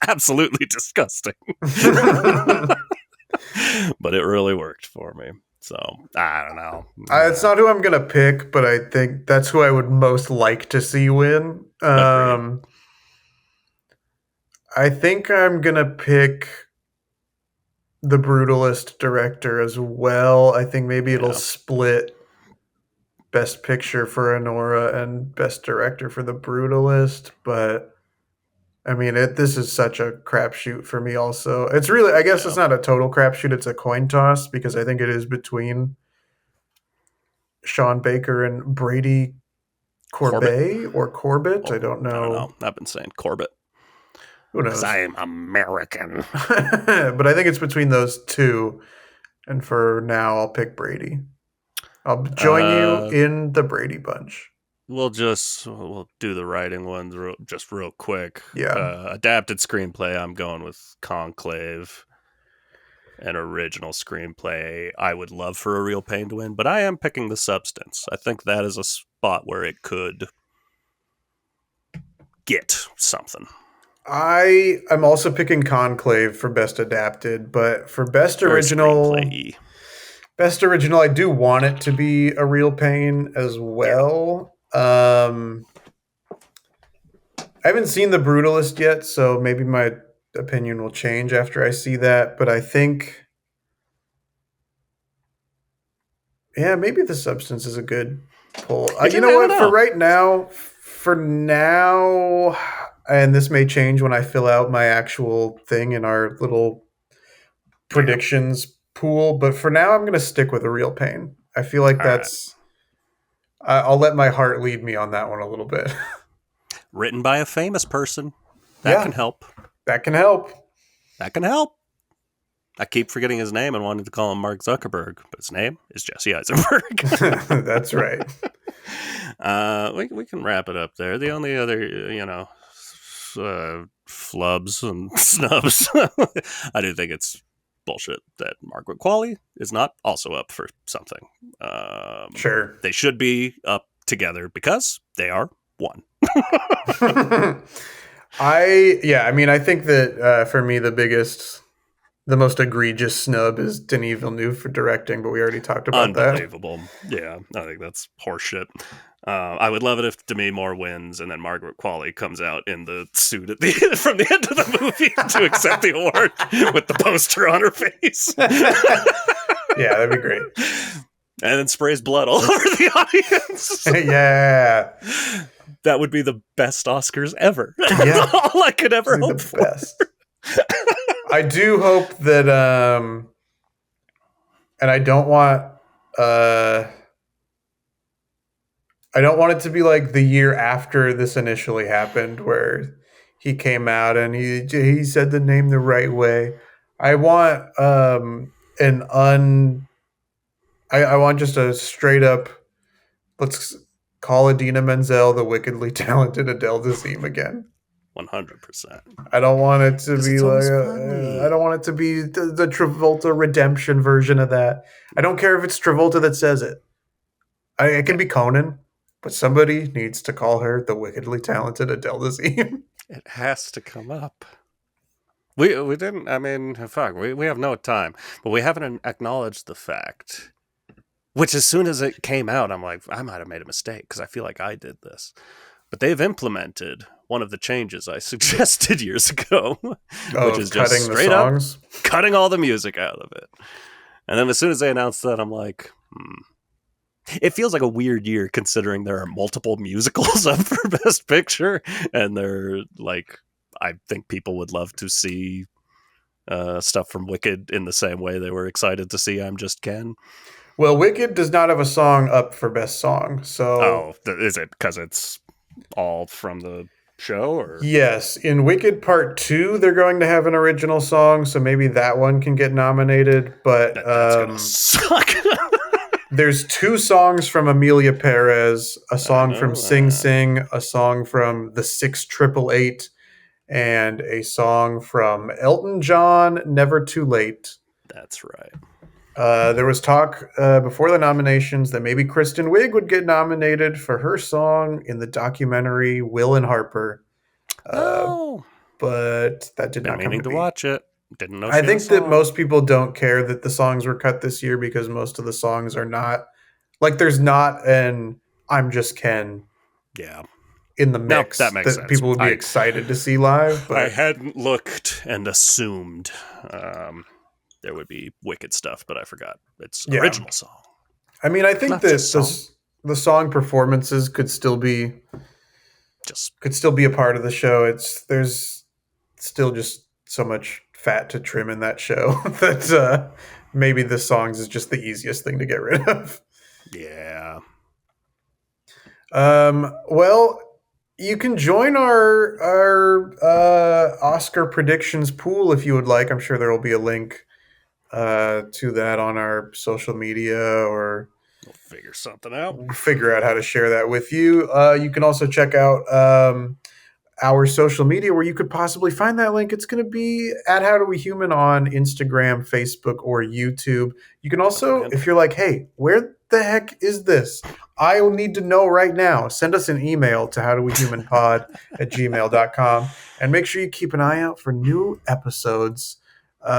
absolutely disgusting, but it really worked for me. So I don't know. It's not who I'm gonna pick, but I think that's who I would most like to see win. I think I'm gonna pick The Brutalist director as well. I think maybe it'll split Best Picture for Anora and Best Director for The Brutalist, but I mean, this is such a crapshoot for me also. It's really, I guess it's not a total crapshoot, it's a coin toss because I think it is between Sean Baker and Brady Corbet or Corbett. I don't know. I've been saying Corbett. Who knows? Because I am American. But I think it's between those two. And for now, I'll pick Brady. I'll join you in the Brady bunch. We'll do the writing ones real quick. Yeah. Adapted screenplay, I'm going with Conclave. An original screenplay, I would love for A Real Pain to win, but I am picking The Substance. I think that is a spot where it could get something. I'm also picking Conclave for Best Adapted, but for Best Original, I do want it to be A Real Pain as well. I haven't seen The Brutalist yet, so maybe my opinion will change after I see that, but I think maybe The Substance is a good pull. You know what? For now, and this may change when I fill out my actual thing in our little predictions pool, but for now I'm going to stick with A Real Pain. I feel like I'll let my heart lead me on that one a little bit. Written by a famous person. That can help. That can help. I keep forgetting his name and wanted to call him Mark Zuckerberg, but his name is Jesse Eisenberg. That's right. We can wrap it up there. The only other, flubs and snubs, I do think it's bullshit that Margaret Qualley is not also up for something. Sure. They should be up together because they are one. I think that for me the most egregious snub is Denis Villeneuve for directing, but we already talked about that. Unbelievable. Yeah, I think that's horseshit. I would love it if Demi Moore wins and then Margaret Qualley comes out in the suit from the end of the movie to accept the award with the poster on her face. Yeah, that'd be great. And then sprays blood all over the audience. Yeah. That would be the best Oscars ever. Yeah. All I could ever hope for. Best. I do hope that, and I don't want I don't want it to be like the year after this initially happened, where he came out and he said the name the right way. I want an un. I want just a straight up. Let's call Adina Menzel the wickedly talented Adele Dazeem again. 100%. I don't want it to Because be it's like always funny. I don't want it to be the Travolta redemption version of that. I don't care if it's Travolta that says it. It can Yeah, be Conan, but somebody needs to call her the wickedly talented Adele Dazeem. it has to come up. We didn't. I mean, fuck. We have no time, but we haven't acknowledged the fact. Which, as soon as it came out, I'm like, I might have made a mistake because I feel like I did this. But they've implemented one of the changes I suggested years ago, which Of is just cutting the straight up songs. cutting all the music out of it. And then as soon as they announced that, I'm like, It feels like a weird year considering there are multiple musicals up for Best Picture, and they're like, I think people would love to see stuff from Wicked in the same way they were excited to see I'm Just Ken. Well, Wicked does not have a song up for best song, so Oh, is it because it's all from the show, or yes, in Wicked Part 2, they're going to have an original song, so maybe that one can get nominated. But that's gonna suck? there's two songs from Amelia Perez, a I song from know Sing that. Sing, a song from the 6888, and a song from Elton John, Never Too Late. That's right. There was talk before the nominations that maybe Kristen Wiig would get nominated for her song in the documentary Will and Harper. Oh, But that did been not come meaning to to be. watch it. Didn't know I she had a think that song. most people don't care that the songs were cut this year because most of the songs are not like there's not an I'm Just Ken Yeah. in the No, that mix makes that sense. people would be excited to see live. I But hadn't looked and assumed there would be Wicked stuff, but I forgot. It's yeah, original song, I mean, I think not just that song. the song performances Just could still be a part of the show. There's still just so much fat to trim in that show that maybe the songs is just the easiest thing to get rid of. yeah. Well, you can join our Oscar predictions pool if you would like. I'm sure there will be a link to that on our social media, or We'll figure something out. figure out how to share that with you. You can also check out our social media where you could possibly find that link. It's going to be at How Do We Human on Instagram, Facebook, or YouTube. You can That's a good also, handle. if you're like, hey, where the heck is this? I will need to know right now. Send us an email to howdowehumanpod@gmail.com, and make sure you keep an eye out for new episodes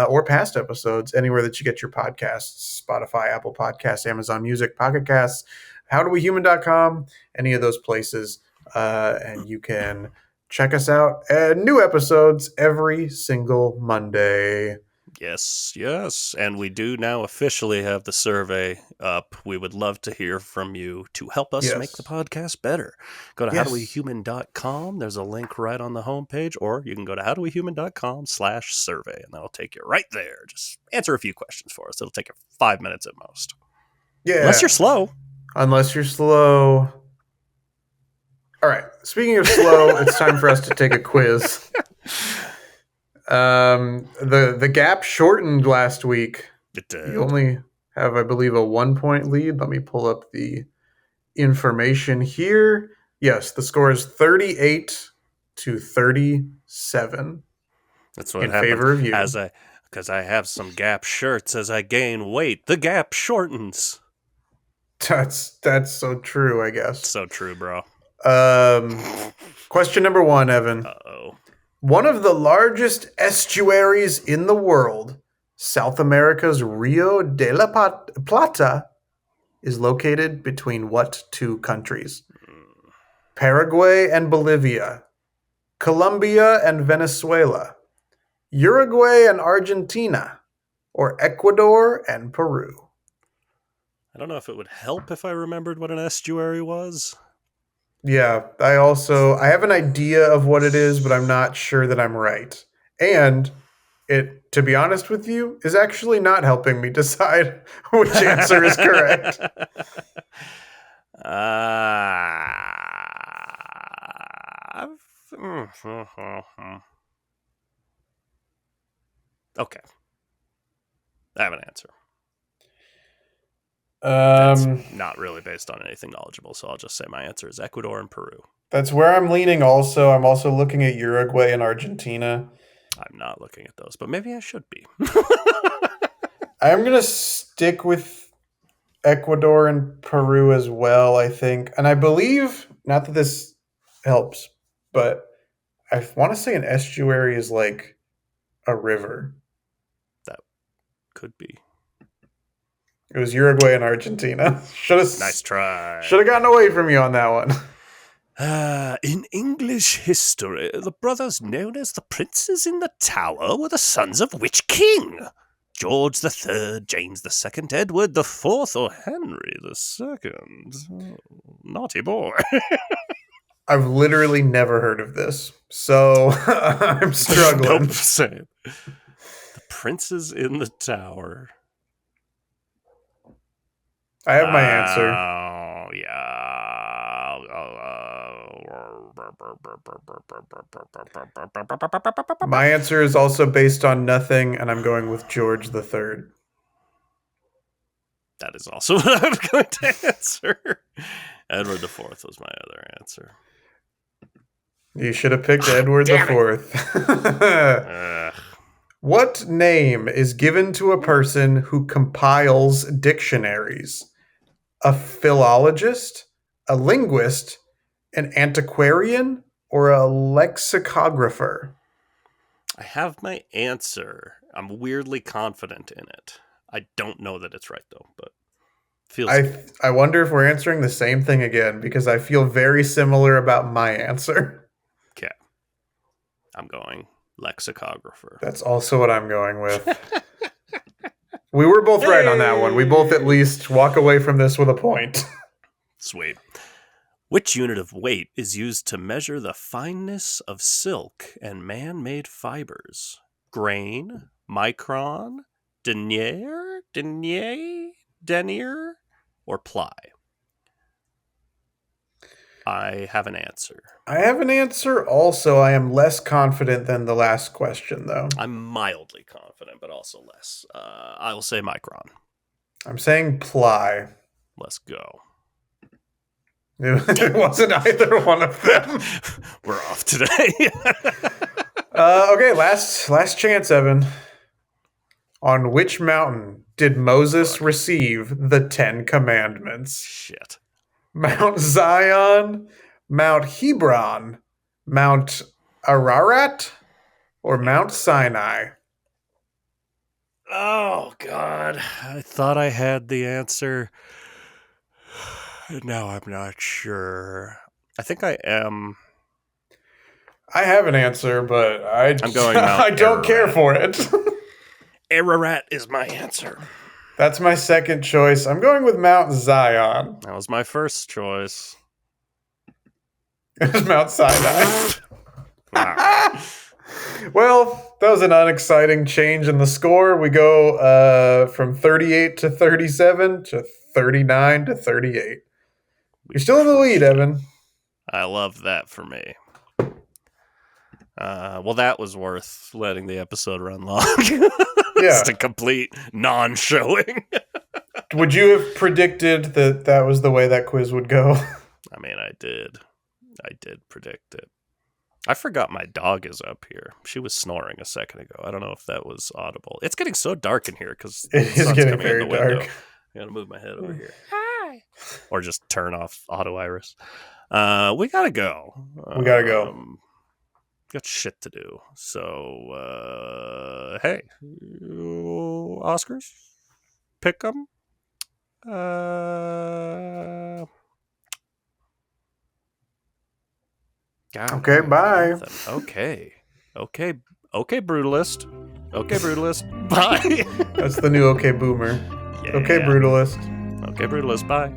or past episodes anywhere that you get your podcasts: Spotify, Apple Podcasts, Amazon Music, Pocket Casts, howdowehuman.com, any of those places. And you can check us out. New episodes every single Monday. Yes, yes. And we do now officially have the survey up. We would love to hear from you to help us make the Yes. podcast better. Go to Yes. howdowehuman.com. There's a link right on the homepage, or you can go to howdowehuman.com/survey, and that'll take you right there. Just answer a few questions for us. It'll take you 5 minutes at most. Yeah. Unless you're slow. Unless you're slow. All right. Speaking of slow, it's time for us to take a quiz. The gap shortened last week. It did. You only have, I believe, a 1 point lead. Let me pull up the information here. Yes, the score is 38-37 That's what in happened. favor of you. Because I have some Gap shirts as I gain weight. The gap shortens. That's so true, I guess. So true, bro. Question number 1, Evan. Uh-oh. One of the largest estuaries in the world, South America's Rio de la Plata, is located between what two countries? Paraguay and Bolivia, Colombia and Venezuela, Uruguay and Argentina, or Ecuador and Peru? I don't know if it would help if I remembered what an estuary was. Yeah, I have an idea of what it is, but I'm not sure that I'm right. And it, to be honest with you, is actually not helping me decide which answer is correct. Okay. I have an answer. Um, That's not really based on anything knowledgeable, so I'll just say my answer is Ecuador and Peru. that's where I'm leaning also. I'm also looking at Uruguay and Argentina. I'm not looking at those, but maybe I should be. I'm going to stick with Ecuador and Peru as well, I think. And I believe, not that this helps, but I want to say an estuary is like a river. That could be. It was Uruguay and Argentina. Nice try. Should have gotten away from you on that one. In English history, the brothers known as the Princes in the Tower were the sons of which king? George III, James II, Edward IV, or Henry II? Oh, naughty boy. I've literally never heard of this, so I'm struggling. Nope, same. The Princes in the Tower. I have my answer. Oh, yeah. My answer is also based on nothing, and I'm going with George III. That is also what I'm going to answer. Edward IV was my other answer. You should have picked Edward IV. What name is given to a person who compiles dictionaries? A philologist, a linguist, an antiquarian, or a lexicographer? I have my answer. I'm weirdly confident in it. I don't know that it's right, though, but feels good. I wonder if we're answering the same thing again, because I feel very similar about my answer. Okay. I'm going lexicographer. That's also what I'm going with. We were both right on that one. We both at least walk away from this with a point. Sweet. Which unit of weight is used to measure the fineness of silk and man-made fibers? Grain, micron, denier, or ply? I have an answer. I have an answer also. I am less confident than the last question, though. I'm mildly confident, but also less. I will say micron. I'm saying ply. Let's go. It wasn't either one of them. We're off today. Okay, last chance, Evan. On which mountain did Moses receive the 10 Commandments? Shit. Mount Zion, Mount Hebron, Mount Ararat, or Mount Sinai? Oh, God. I thought I had the answer. Now I'm not sure. I think I am. I have an answer, but I'm going Mount I don't care for it. Ararat is my answer. That's my second choice. I'm going with Mount Zion. That was my first choice. It was Mount Sinai. Wow. Well, that was an unexciting change in the score. We go from 38 to 37 to 39 to 38. You're still in the lead, Evan. I love that for me. Well, that was worth letting the episode run long. Yeah. Just a complete non-showing. Would you have predicted that was the way that quiz would go? I mean, I did. I did predict it. I forgot my dog is up here. She was snoring a second ago. I don't know if that was audible. It's getting so dark in here because it is getting very dark. I gotta move my head over here. Hi. Or just turn off auto iris. We gotta go. We gotta go. Got shit to do. So, hey, Oscars, pick 'em. Okay, bye. Okay, brutalist. Okay, brutalist. Bye. That's the new okay boomer. Yeah. Okay, brutalist. Okay, brutalist. Bye.